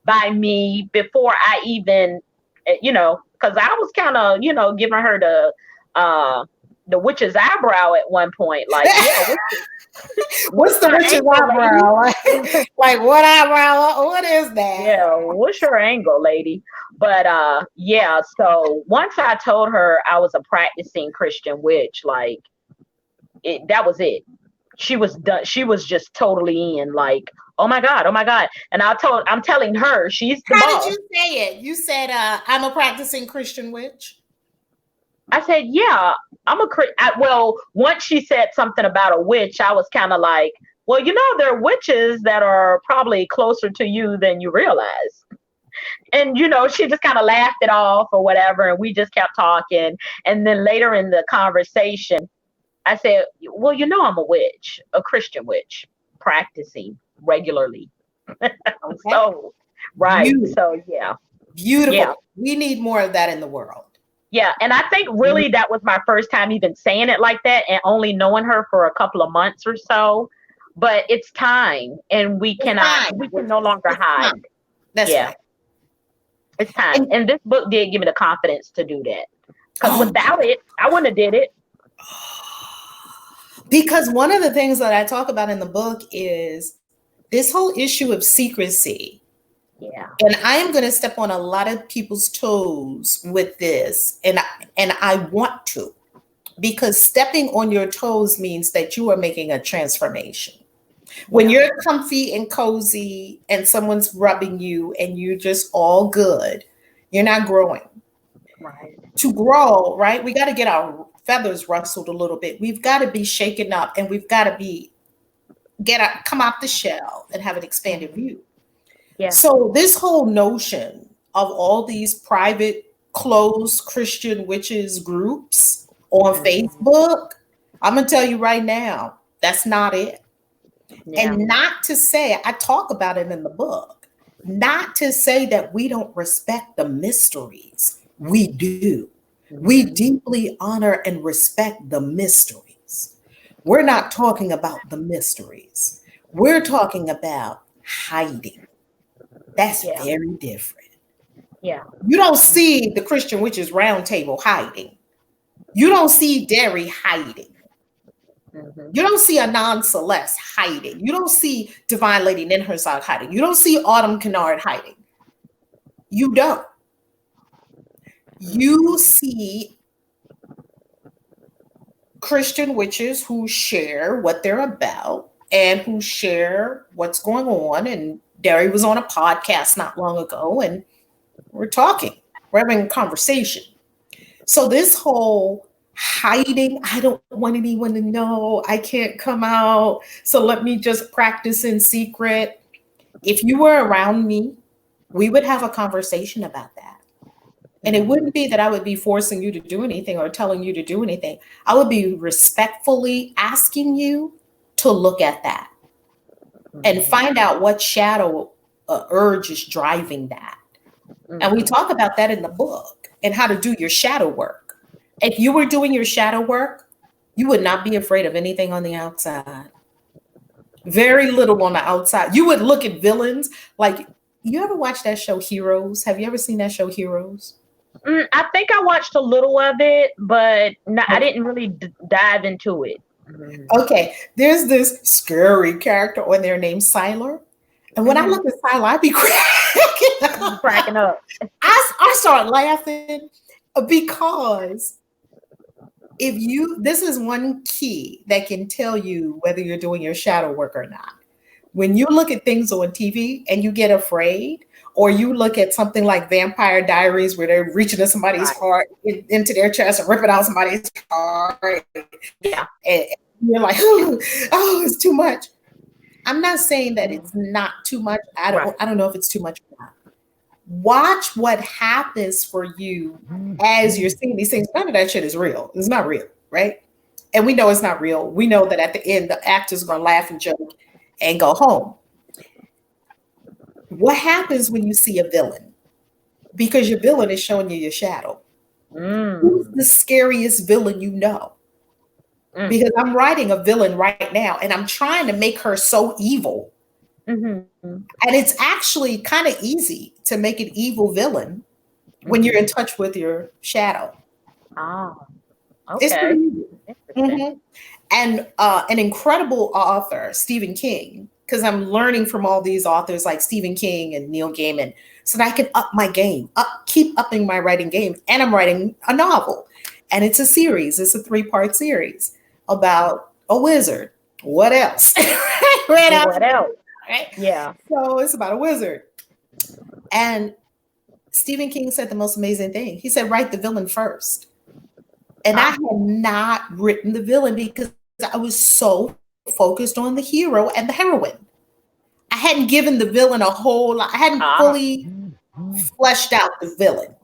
by me before I even, because I was kind of, giving her the witch's eyebrow at one point. Like, yeah, What's what's the her witch's angle, lady? eyebrow? Like, what eyebrow? What is that? Yeah, what's your angle, lady? But yeah, so once I told her I was a practicing Christian witch, like, that was it. She was done. She was just totally in, like, oh my God, oh my God. And I'm telling her, she's the How did boss. you say it? You said, I'm a practicing Christian witch. I said, yeah, well, once she said something about a witch, I was kind of like, well, there are witches that are probably closer to you than you realize. And she just kind of laughed it off or whatever, and we just kept talking. And then later in the conversation, I said, well, I'm a witch, a Christian witch, practicing regularly. Okay. So right, Beautiful. so yeah. Yeah. Beautiful. We need more of that in the world. Yeah, and I think really that was my first time even saying it like that, and only knowing her for a couple of months or so. But it's time, and It's time. we can no longer It's hide. time. That's Yeah, right. it's time. And And this book did give me the confidence to do that. Because oh, without it, I wouldn't have did it. because one of the things that I talk about in the book is this whole issue of secrecy. Yeah. And I am going to step on a lot of people's toes with this, and I want to, because stepping on your toes means that you are making a transformation. When Yeah. you're comfy and cozy and someone's rubbing you and you're just all good, you're not growing. Right. To grow, right? We got to get our feathers rustled a little bit. We've got to be shaken up, and we've got to be come out the shell and have an expanded view. Yeah. So this whole notion of all these private closed Christian witches groups on Mhm. Facebook, I'm gonna tell you right now, that's not it. Yeah. And not to say, I talk about it in the book, not to say that we don't respect the mysteries. We do. We Mhm. deeply honor and respect the mysteries. We're not talking about the mysteries. We're talking about hiding. That's Yeah. very different. Yeah. You don't see the Christian Witches Roundtable hiding. You don't see Derry hiding. Mhm. You don't see Anon Celeste hiding. You don't see Divine Lady Ninhursag hiding. You don't see Autumn Kennard hiding. You don't. Mhm. You see Christian witches who share what they're about and who share what's going on. And Derry was on a podcast not long ago, and we're talking, we're having a conversation. So this whole hiding, I don't want anyone to know, I can't come out, so let me just practice in secret. If you were around me, we would have a conversation about that. And it Mhm. wouldn't be that I would be forcing you to do anything or telling you to do anything. I would be respectfully asking you to look at that and Mhm. find out what shadow urge is driving that. And we Mhm. talk about that in the book and how to do your shadow work. If you were doing your shadow work, you would not be afraid of anything on the outside. Very little on the outside. You would look at villains like, you ever watch that show Heroes? Have you ever seen that show Heroes? I think I watched a little of it, but I Okay. didn't really dive into it. Mhm. Okay. There's this scary character on there named Siler. And when I Mhm. look at Siler, I be cracking up. Cracking up. I start laughing because if you, this is one key that can tell you whether you're doing your shadow work or not. When you look at things on TV and you get afraid, or you look at something like Vampire Diaries where they're reaching in somebody's Right. heart, into their chest and ripping out somebody's heart, Yeah. and you're like, oh, oh, it's too much. I'm not saying that Mhm. it's not too much. Right. I don't know if it's too much or not. Watch what happens for you as you're seeing these things. None of that shit is real. It's not real, right? And we know it's not real. We know that at the end, the actor's gonna laugh and joke and go home. What happens when you see a villain? Because your villain is showing you your shadow. Who's Mm. the scariest villain you know? Mm. Because I'm writing a villain right now and I'm trying to make her so evil. Mhm. And it's actually kind of easy to make an evil villain when you're in Mhm. touch with your shadow. Ah. It's pretty Okay. easy. Interesting. Mhm. And an incredible author, Stephen King, because I'm learning from all these authors like Stephen King and Neil Gaiman, so that I can up my game, keep upping my writing game. And I'm writing a novel, and it's a series. It's a 3-part series about a wizard. What else? Right Well, after what else? right? Yeah. So it's about a wizard. And Stephen King said the most amazing thing. He said, write the villain first. And I Ah. had not written the villain because I was so focused on the hero and the heroine. I hadn't given the villain a whole lot, I hadn't Ah. fully fleshed out the villain.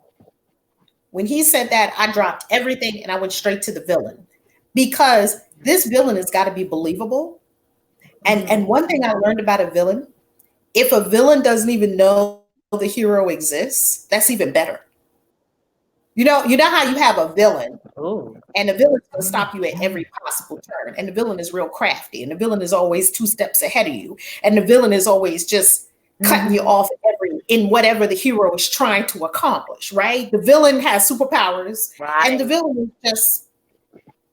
When he said that, I dropped everything and I went straight to the villain because this villain has got to be believable. And Mhm. one thing I learned about a villain, if a villain doesn't even know the hero exists, that's even better. You know how you have a villain, Ooh. and the villain's going to stop you at every possible turn, and the villain is real crafty, and the villain is always 2 steps ahead of you, and the villain is always just cutting you off in whatever the hero is trying to accomplish, right? The villain has superpowers, and the Right. villain is just,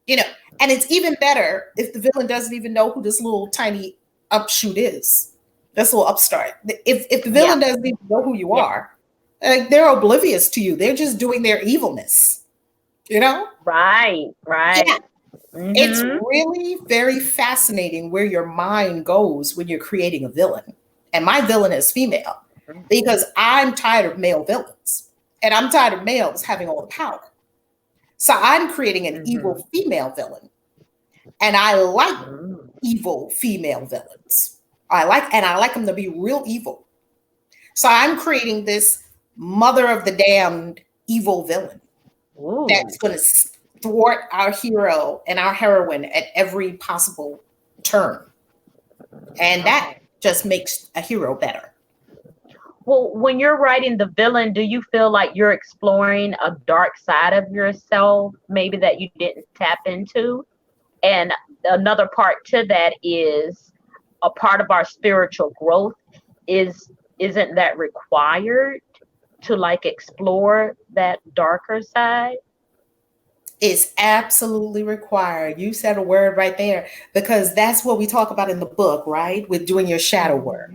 you know, and it's even better if the villain doesn't even know who this little tiny upshoot is, this little upstart. If the Yeah. villain doesn't even know who you Yeah. are, like they're oblivious to you. They're just doing their evilness, you know? Right. Yeah. Right. It's Mm-hmm. really very fascinating where your mind goes when you're creating a villain. And my villain is female because I'm tired of male villains and I'm tired of males having all the power. So I'm creating an Mm-hmm. evil female villain. And I like Mm. evil female villains. I like them to be real evil. So I'm creating this mother of the damned evil villain Ooh. that's going to thwart our hero and our heroine at every possible turn. And that Okay. just makes a hero better. Well, when you're writing the villain, do you feel like you're exploring a dark side of yourself, maybe that you didn't tap into? And another part to that is a part of our spiritual growth is isn't that required to like explore that darker side? It's absolutely required. You said a word right there because that's what we talk about in the book, right? With doing your shadow Mhm. work.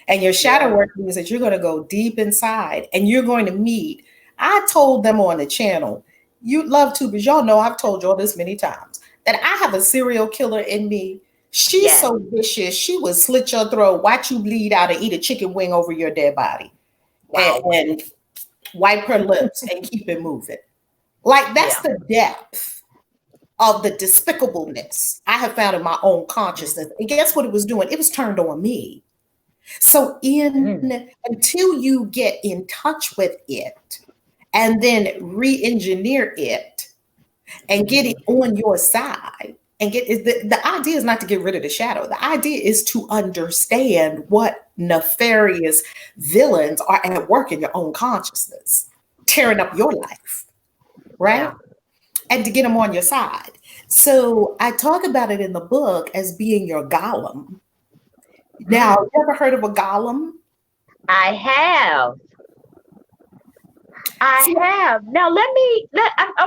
And your shadow Yeah. work means that you're going to go deep inside and you're going to meet. I told them on the channel, you love tubers, y'all know I've told y'all this many times that I have a serial killer in me. She's Yes. so vicious. She would slit your throat, watch you bleed out, and eat a chicken wing over your dead body Wow. and wipe her lips and keep it moving. Like that's Yeah. the depth of the despicableness I have found in my own consciousness. And guess what it was doing? It was turned on me. So Mm. until you get in touch with it and then re-engineer it and get it Mhm. on your side and the idea is not to get rid of the shadow. The idea is to understand what nefarious villains are at work in your own consciousness, tearing up your life, right? Yeah. And to get them on your side. So I talk about it in the book as being your golem. Now, Mm. you ever heard of a golem? I have. I See, have. Now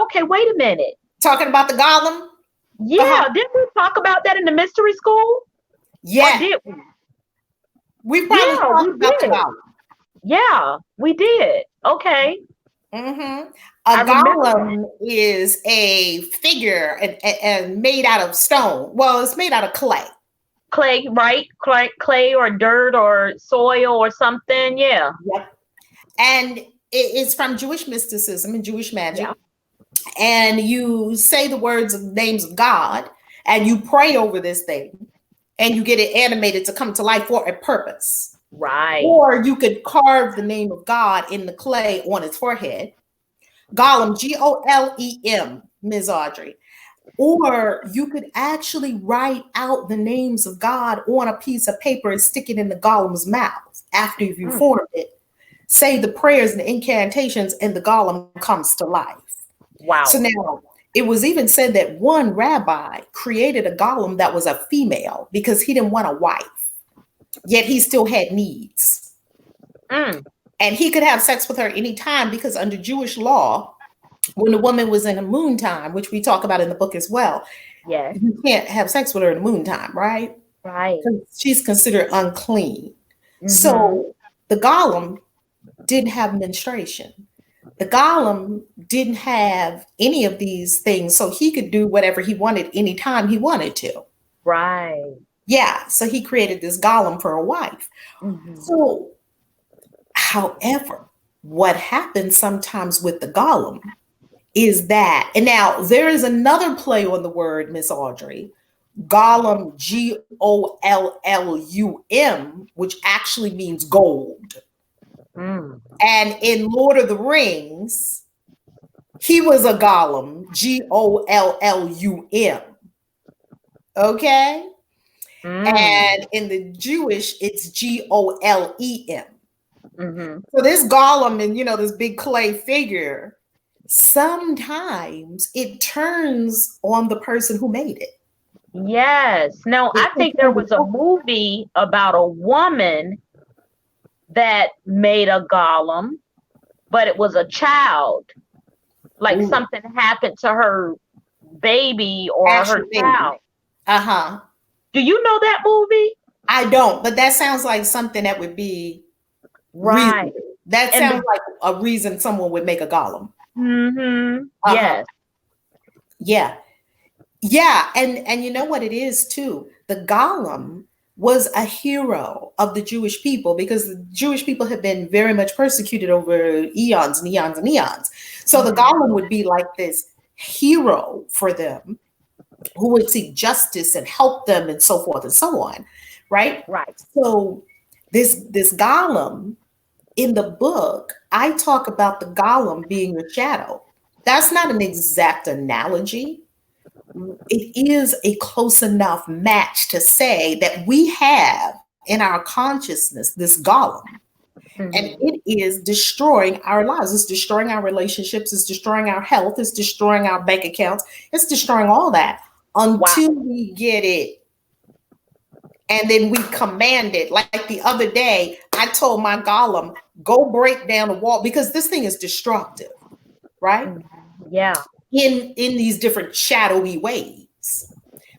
okay, wait a minute. talking about the golem? Uh-huh. Yeah, didn't we talk about that in the mystery school? Or Yeah, did we? we probably Yeah, we talked about the did. golem. Yeah, we did. Okay. Hmm. I A remember that. golem is a figure and made out of stone. Well, it's made out of clay. Clay, right? Clay or dirt or soil or something. Yeah. Yep. And it's from Jewish mysticism and Jewish Yeah. magic. And you say the words of names of God and you pray over this thing and you get it animated to come to life for a purpose. Right. Or you could carve the name of God in the clay on its forehead. Golem, Golem, Ms. Audrey. Or you could actually write out the names of God on a piece of paper and stick it in the golem's mouth after you Mm. formed it. Say the prayers and the incantations, and the golem comes to life. So Wow. now it was even said that one rabbi created a golem that was a female because he didn't want a wife, yet he still had needs. Mm. And he could have sex with her anytime because under Jewish law, when the woman was in the moon time, which we talk about in the book as well, Yes. you can't have sex with her in the moon time, right? Right. Because she's considered unclean. Mm-hmm. So the golem didn't have menstruation. The golem didn't have any of these things, so he could do whatever he wanted anytime he wanted to. Right. Yeah, so he created this golem for a wife. Mm-hmm. So, however, what happens sometimes with the golem is that, and now there is another play on the word, Miss Audrey, golem, Gollum, which actually means gold. Mm. And in Lord of the Rings, he was a golem, Gollum. Okay? Mm. And in the Jewish, it's Golem. Mm-hmm. So this golem and this big clay figure sometimes it turns on the person who made it. Yes. Now, I think there was a movie about a woman that made a golem, but it was a child. Like Ooh, something happened to her baby or her actual baby. child. Uh-huh. Do you know that movie? I don't, but that sounds like something that would be Right. reasonable. That And sounds like a reason someone would make a golem. Uh-huh. yes. Yeah. Yeah, and you know what it is too? The golem was a hero of the Jewish people because the Jewish people have been very much persecuted over eons and eons and eons. So the golem would be like this hero for them who would seek justice and help them and so forth and so on, right? Right. So this golem in the book, I talk about the golem being a shadow. That's not an exact analogy. It is a close enough match to say that we have in our consciousness this golem, and it is destroying our lives. It's destroying our relationships. It's destroying our health. It's destroying our bank accounts. It's destroying all that until we get it. And then we command it. Like the other day, I told my golem, go break down the wall because this thing is destructive, right? Yeah. In these different shadowy ways,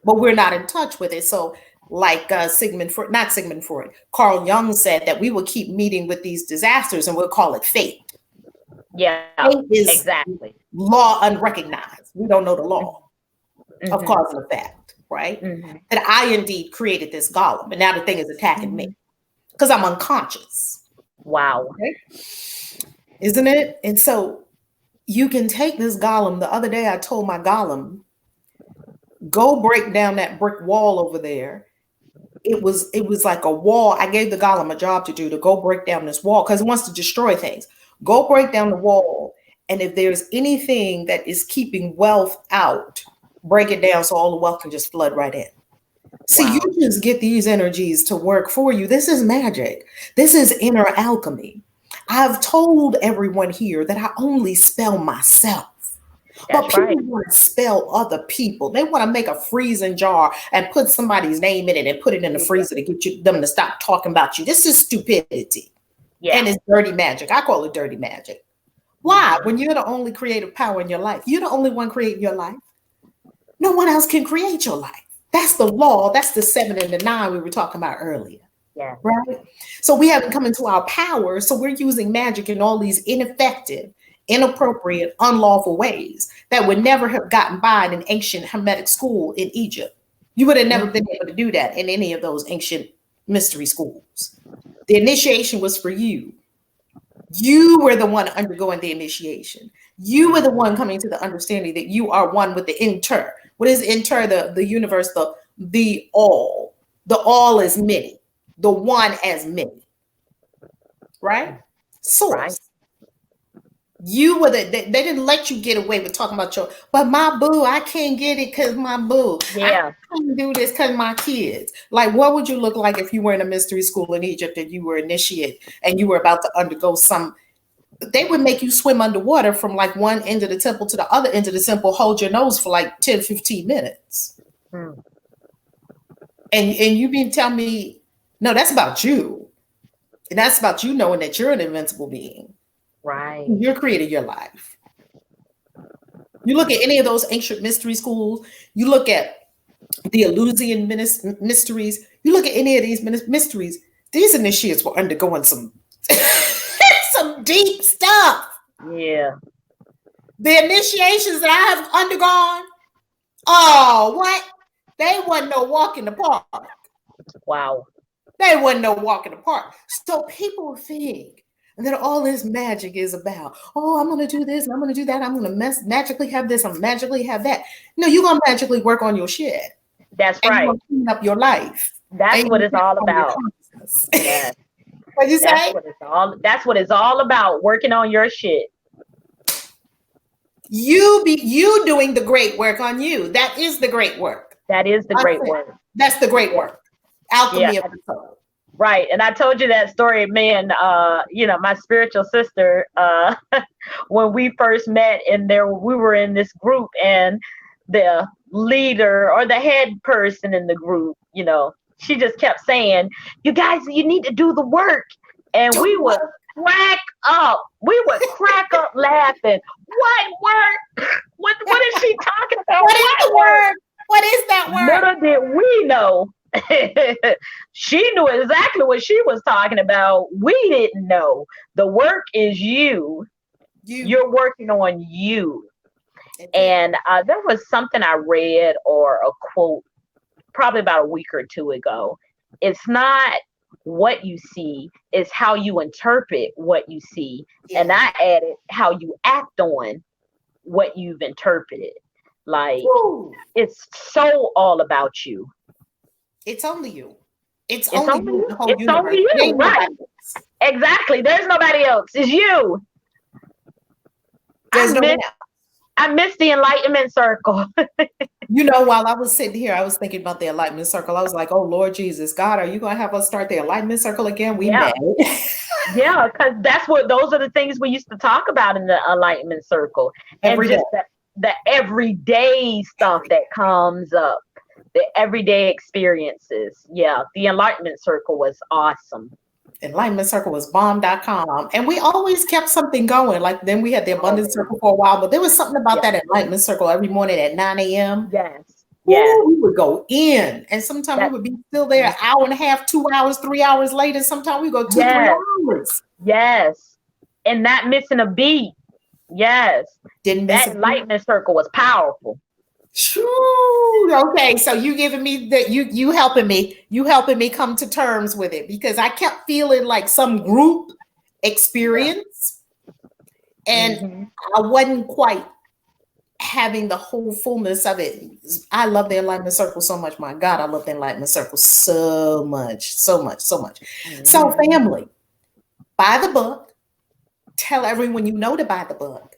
but we're not in touch with it. So like not Sigmund Freud, Carl Jung said that we will keep meeting with these disasters and we'll call it fate. Yeah, Fate is exactly. law unrecognized. We don't know the law of cause and effect, right? That I indeed created this golem, and now the thing is attacking me because I'm unconscious. Wow. Okay? Isn't it? And so you can take this golem. The other day I told my golem, go break down that brick wall over there. It was like a wall. I gave the golem a job to do, to go break down this wall because it wants to destroy things. Go break down the wall. And if there's anything that is keeping wealth out, break it down so all the wealth can just flood right in. See, you just get these energies to work for you. This is magic. This is inner alchemy. I've told everyone here that I only spell myself. But people want to spell other people. They want to make a freezing jar and put somebody's name in it and put it in the freezer to get them to stop talking about you. This is stupidity. Yeah. And it's dirty magic. I call it dirty magic. Why? When you're the only creative power in your life, you're the only one creating your life. No one else can create your life. That's the law. That's the 7 and the 9 we were talking about earlier. Yeah. Right? So we haven't come into our power. So we're using magic in all these ineffective, inappropriate, unlawful ways that would never have gotten by in an ancient Hermetic school in Egypt. You would have never been able to do that in any of those ancient mystery schools. The initiation was for you. You were the one undergoing the initiation. You were the one coming to the understanding that you are one with the inter. What is inter? The universe, the all. The all is many. The one as many. Right? Source. Right. You were they didn't let you get away with talking about but my boo, I can't get it because my boo. Yeah. I can't do this because my kids. Like, what would you look like if you were in a mystery school in Egypt and you were initiated and you were about to undergo they would make you swim underwater from like one end of the temple to the other end of the temple, hold your nose for like 10, 15 minutes. And you mean tell me, no, that's about you. And that's about you knowing that you're an invincible being. Right. You're creating your life. You look at any of those ancient mystery schools, you look at the Eleusinian mysteries, you look at any of these mysteries, these initiates were undergoing some some deep stuff. Yeah. The initiations that I have undergone, oh, what? They wasn't no walk in the park. Wow. They wasn't no walk in the park. So people think that all this magic is about, oh, I'm going to do this, and I'm going to do that, I'm going to magically have this, I'm magically have that. No, you're going to magically work on your shit. That's right. You're going to clean up your life. That's what it's all about. Yes. What'd you say? That's what it's all about, working on your shit. You doing the great work on you. That is the great work. That is the great work. That's the great work. Alchemy of the soul. Right. And I told you that story, man, my spiritual sister, when we first met and we were in this group, and the leader or the head person in the group, she just kept saying, "You guys, you need to do the work." And Do we would what? crack up. We would crack up laughing. What work? What is she talking about? What is What the work? word? What is that word? Little did we know. She knew exactly what she was talking about. We didn't know. The work is you. You. You're working on you. That's it. And there was something I read or a quote probably about a week or two ago. It's not what you see, it's how you interpret what you see. And Yeah. I added how you act on what you've interpreted. Like, Woo. it's so all about you. It's only you. It's It's only only you in you. the whole It's only universe. There you, ain't right? nobody else. Exactly. There's nobody else. It's you. I There's no miss one else. I miss the enlightenment circle. While I was sitting here, I was thinking about the enlightenment circle. I was like, oh Lord Jesus, God, are you gonna have us start the enlightenment circle again? We Yeah. mad. Yeah, because those are the things we used to talk about in the enlightenment circle. And Every day. just the everyday stuff that comes up, the everyday experiences. Yeah, the enlightenment circle was awesome. Enlightenment circle was bomb.com. And we always kept something going. Like then we had the abundance Always. circle for a while, but there was something about Yeah. that enlightenment circle every morning at 9 a.m. Yes. Yes. Ooh, we would go in, and sometimes we That would be still there an hour and a half, 2 hours, 3 hours later. Sometimes we go two, three yes. hours. Yes. And not missing a beat. Yes. Didn't miss That a beat. enlightenment circle was powerful. Shoo. Okay, so you giving me that you helping me come to terms with it because I kept feeling like some group Yeah. experience, and Hmm. I wasn't quite having the whole fullness of it. I love the enlightenment circle so much. My God, I love the enlightenment circle so much, so much, so much. So, Hmm. family, buy the book. Tell everyone you know to buy the book.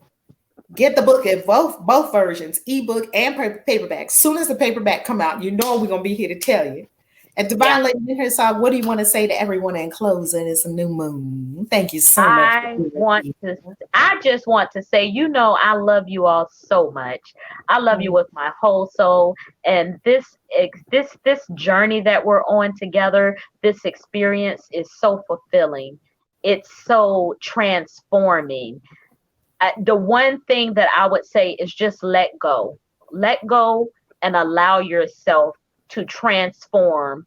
Get the book in both versions, ebook and paperback. Soon as the paperback come out, you know we're gonna be here to tell you. And Yeah. Divine Lady in her side, what do you want to say to everyone in closing? It's a new moon. Thank you so much for I being want here. to, I just want to say, I love you all so much. I love you with my whole soul. And this journey that we're on together, this experience is so fulfilling. It's so transforming. The one thing that I would say is just let go and allow yourself to transform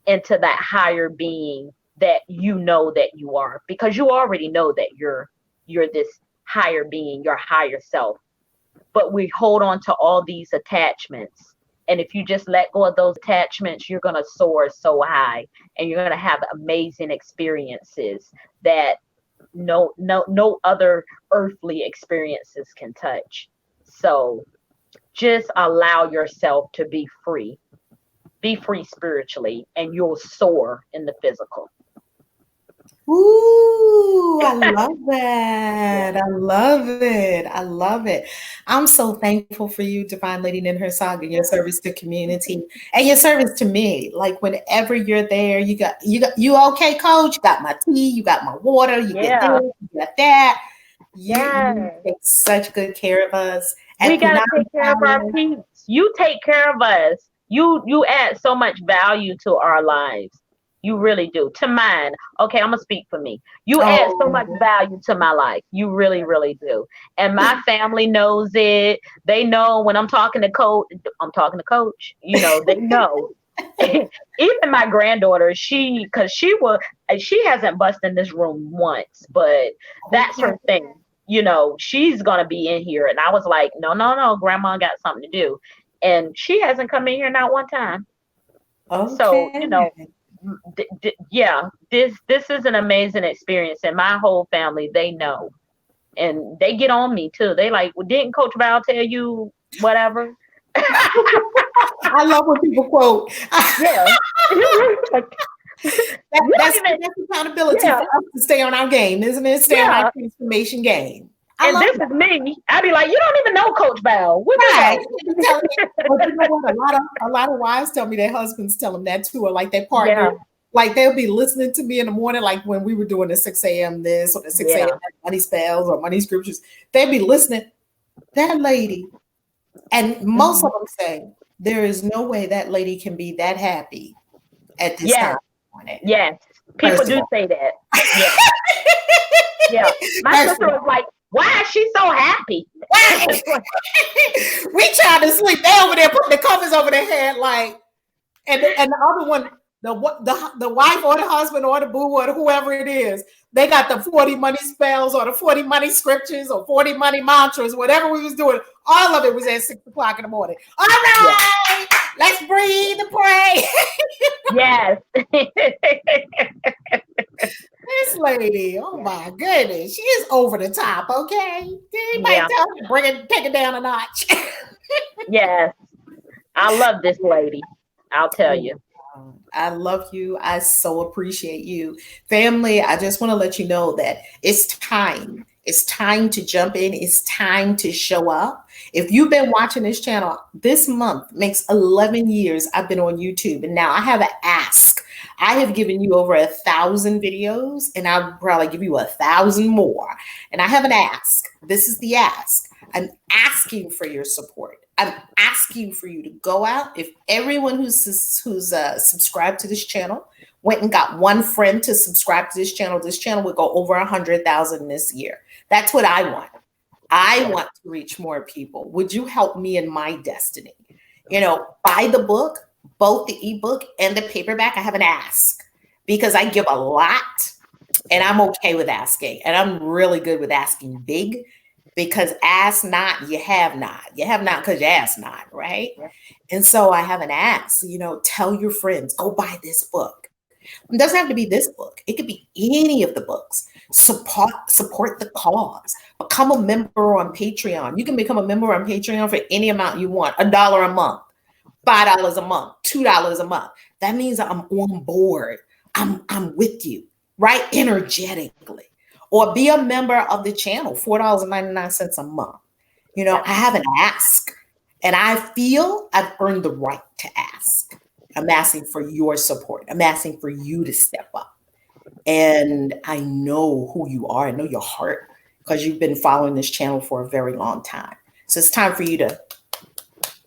into that higher being that you know that you are, because you already know that you're this higher being, your higher self. But we hold on to all these attachments, and if you just let go of those attachments, you're going to soar so high, and you're going to have amazing experiences that no other earthly experiences can touch. So just allow yourself to be free spiritually, and you'll soar in the physical. Ooh, I love that. Yeah. I love it. I love it. I'm so thankful for you, Divine Lady Ninher Saga, and your service to community and your service to me. Like whenever you're there, you okay, coach? You got my tea, you got my water, you get this, Yeah. you got that. You Yeah. take such good care of us. We At gotta Punani take care of our Power, peeps. You take care of us. You add so much value to our lives. You really do. To mine. Okay, I'm gonna speak for me. You add so much oh, value to my life. You really, really do. And my family knows it. They know when I'm talking to coach, I'm talking to coach. They know. Even my granddaughter, because she hasn't busted in this room once, but that's okay, her thing. She's gonna be in here, and I was like, no, no, no, grandma got something to do, and she hasn't come in here not one time. So okay. yeah, this is an amazing experience, and my whole family, they know, and they get on me too. They like, well, didn't Coach Val tell you whatever? I love when people quote. Yeah. You don't That's even. that's accountability Yeah. for us to stay on our game, isn't it? Stay on our Yeah. transformation game. I And love this that. is me. I'd be like, you don't even know Coach Val. What you Right. know? You telling me, but you know what? A lot of wives tell me their husbands tell them that too, or like their partner. Yeah. Like they'll be listening to me in the morning, like when we were doing the 6 a.m. this or the 6 a.m. Yeah. money spells or money scriptures. They'd be listening. That lady, and most Mhm. of them say, there is no way that lady can be that happy at this Yes. time on it. Yes. People First of do all. say that. Yeah. Yeah. My First sister of all. was like, "Why is she so happy?" Why? We trying to sleep. They over there putting the covers over their head, like, and the other one, the wife or the husband or the boo or whoever it is, they got the 40 money spells or the 40 money scriptures or 40 money mantras, whatever we was doing. All of it was at 6 o'clock in the morning. All Yeah. right, let's breathe and pray. Yes. This lady, oh Yeah. my goodness, she is over the top. Okay, did anybody Yeah. tell her to take it down a notch? Yes. I love this lady. I'll tell Oh, you. I love you. I so appreciate you. Family, I just want to let you know that it's time. It's time to jump in. It's time to show up. If you've been watching this channel, this month makes 11 years I've been on YouTube. And now I have an ask. I have given you over 1,000 videos, and I'll probably give you 1,000 more. And I have an ask. This is the ask. I'm asking for your support. I'm asking for you to go out. If everyone who's subscribed to this channel went and got one friend to subscribe to this channel would go over 100,000 this year. That's what I want. I want to reach more people. Would you help me in my destiny? Buy the book, both the ebook and the paperback. I have an ask because I give a lot and I'm okay with asking. And I'm really good with asking big because ask not, you have not. You have not because you ask not, right? Yeah. And so I have an ask, tell your friends, go buy this book. It doesn't have to be this book. It could be any of the books. Support the cause. Become a member on Patreon. You can become a member on Patreon for any amount you want. $1 a month, $5 a month, $2 a month. That means I'm on board. I'm with you, right? Energetically. Or be a member of the channel, $4.99 a month. I have an ask. And I feel I've earned the right to ask. I'm asking for your support. I'm asking for you to step up. And I know who you are. I know your heart because you've been following this channel for a very long time. So it's time for you to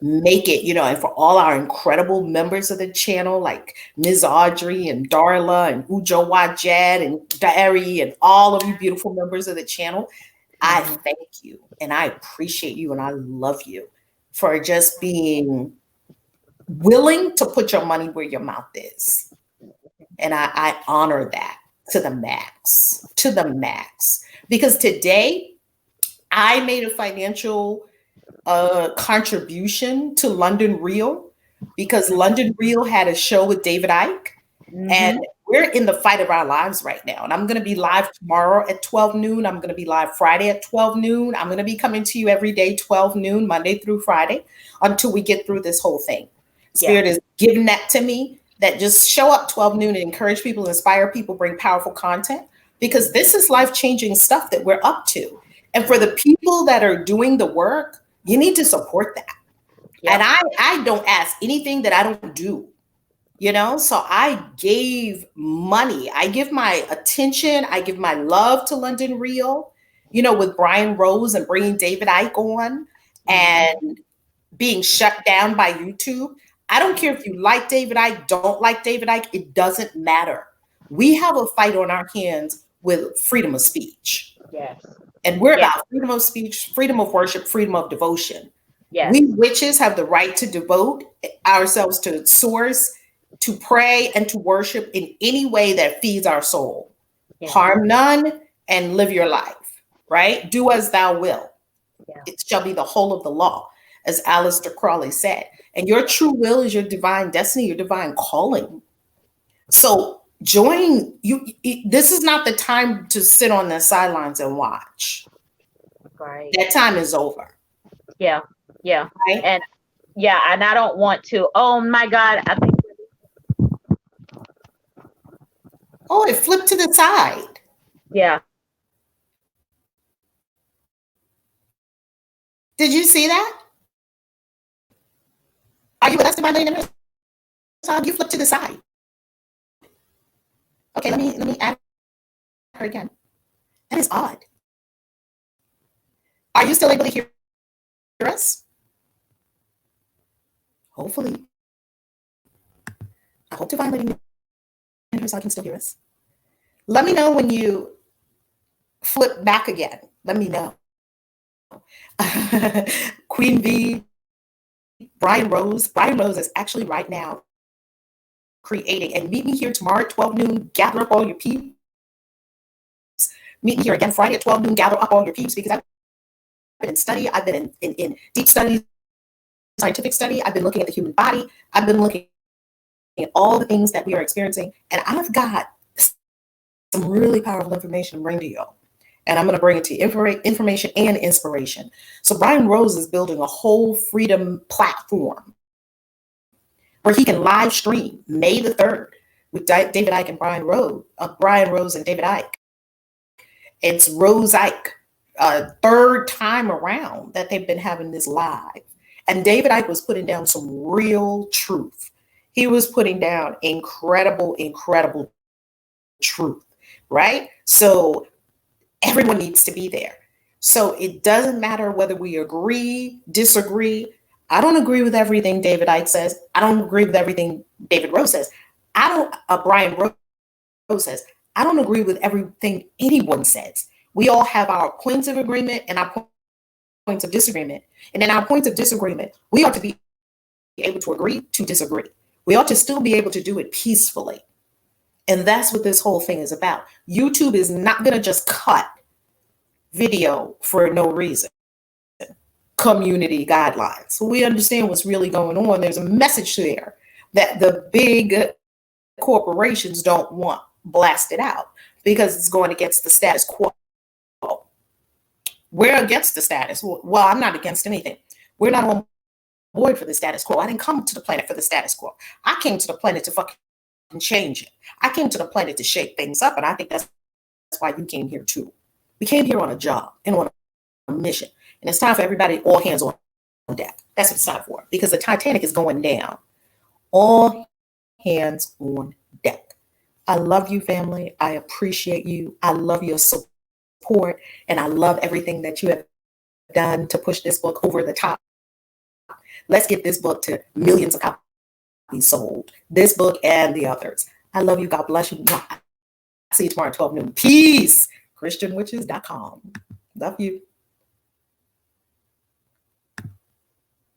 make it, and for all our incredible members of the channel, like Ms. Audrey and Darla and Ujo Wajed and Diary and all of you beautiful members of the channel, I thank you and I appreciate you and I love you for just being willing to put your money where your mouth is. And I honor that to the max, because today I made a financial contribution to London Real because London Real had a show with David Icke. And we're in the fight of our lives right now. And I'm going to be live tomorrow at 12 noon. I'm going to be live Friday at 12 noon. I'm going to be coming to you every day, 12 noon, Monday through Friday, until we get through this whole thing. Spirit is giving that to me, that just show up 12 noon and encourage people, inspire people, bring powerful content, because this is life-changing stuff that we're up to. And for the people that are doing the work, you need to support that. And I don't ask anything that I don't do. So I gave money. I give my attention. I give my love to London Real, with Brian Rose and bringing David Icke on and being shut down by YouTube. I don't care if you like David Icke, don't like David Icke. It doesn't matter. We have a fight on our hands with freedom of speech. Yes. And we're about freedom of speech, freedom of worship, freedom of devotion. Yes. We witches have the right to devote ourselves to source, to pray, and to worship in any way that feeds our soul. Yeah. Harm none and live your life, right? Do as thou wilt. Yeah. It shall be the whole of the law, as Aleister Crowley said. And your true will is your divine destiny, your divine calling. So join you. This is not the time to sit on the sidelines and watch. Right. That time is over. Yeah. Yeah. Right? And I don't want to. Oh my God. I think. Oh, it flipped to the side. Yeah. Did you see that? Are you with us, my lady? You flipped to the side. Okay, let me add her again. That is odd. Are you still able to hear us? Hopefully. I hope Divine Lady so I can still hear us. Let me know when you flip back again. Let me know. Queen V, Brian Rose. Brian Rose is actually right now creating. And meet me here tomorrow at 12 noon. Gather up all your peeps. Meet me here again Friday at 12 noon. Gather up all your peeps because I've been in study. I've been in deep study, scientific study. I've been looking at the human body. I've been looking at all the things that we are experiencing. And I've got some really powerful information to bring to you. And I'm going to bring it to you, information and inspiration. So Brian Rose is building a whole freedom platform where he can live stream May the 3rd with David Icke and Brian Rose and David Icke. It's Rose Icke, third time around that they've been having this live. And David Icke was putting down some real truth. He was putting down incredible truth, right? So everyone needs to be there. So it doesn't matter whether we agree, disagree. I don't agree with everything David Icke says. I don't agree with everything David Rose says. Brian Rose says. I don't agree with everything anyone says. We all have our points of agreement and our points of disagreement. And in our points of disagreement, we ought to be able to agree to disagree. We ought to still be able to do it peacefully. And that's what this whole thing is about. YouTube is not going to just cut video for no reason. Community guidelines. So we understand what's really going on. There's a message there that the big corporations don't want blasted out because it's going against the status quo. We're against the status. Well, I'm not against anything. We're not on board for the status quo. I didn't come to the planet for the status quo. I came to the planet to fucking change it. I came to the planet to shake things up, and I think that's why you came here too. We came here on a job and on a mission, and it's time for everybody, all hands on deck. That's what it's time for, because the Titanic is going down. All hands on deck. I love you, family. I appreciate you. I love your support, and I love everything that you have done to push this book over the top. Let's get this book to millions of copies sold. This book and the others. I love you. God bless you. See you tomorrow at 12 noon. Peace. ChristianWitches.com. Love you.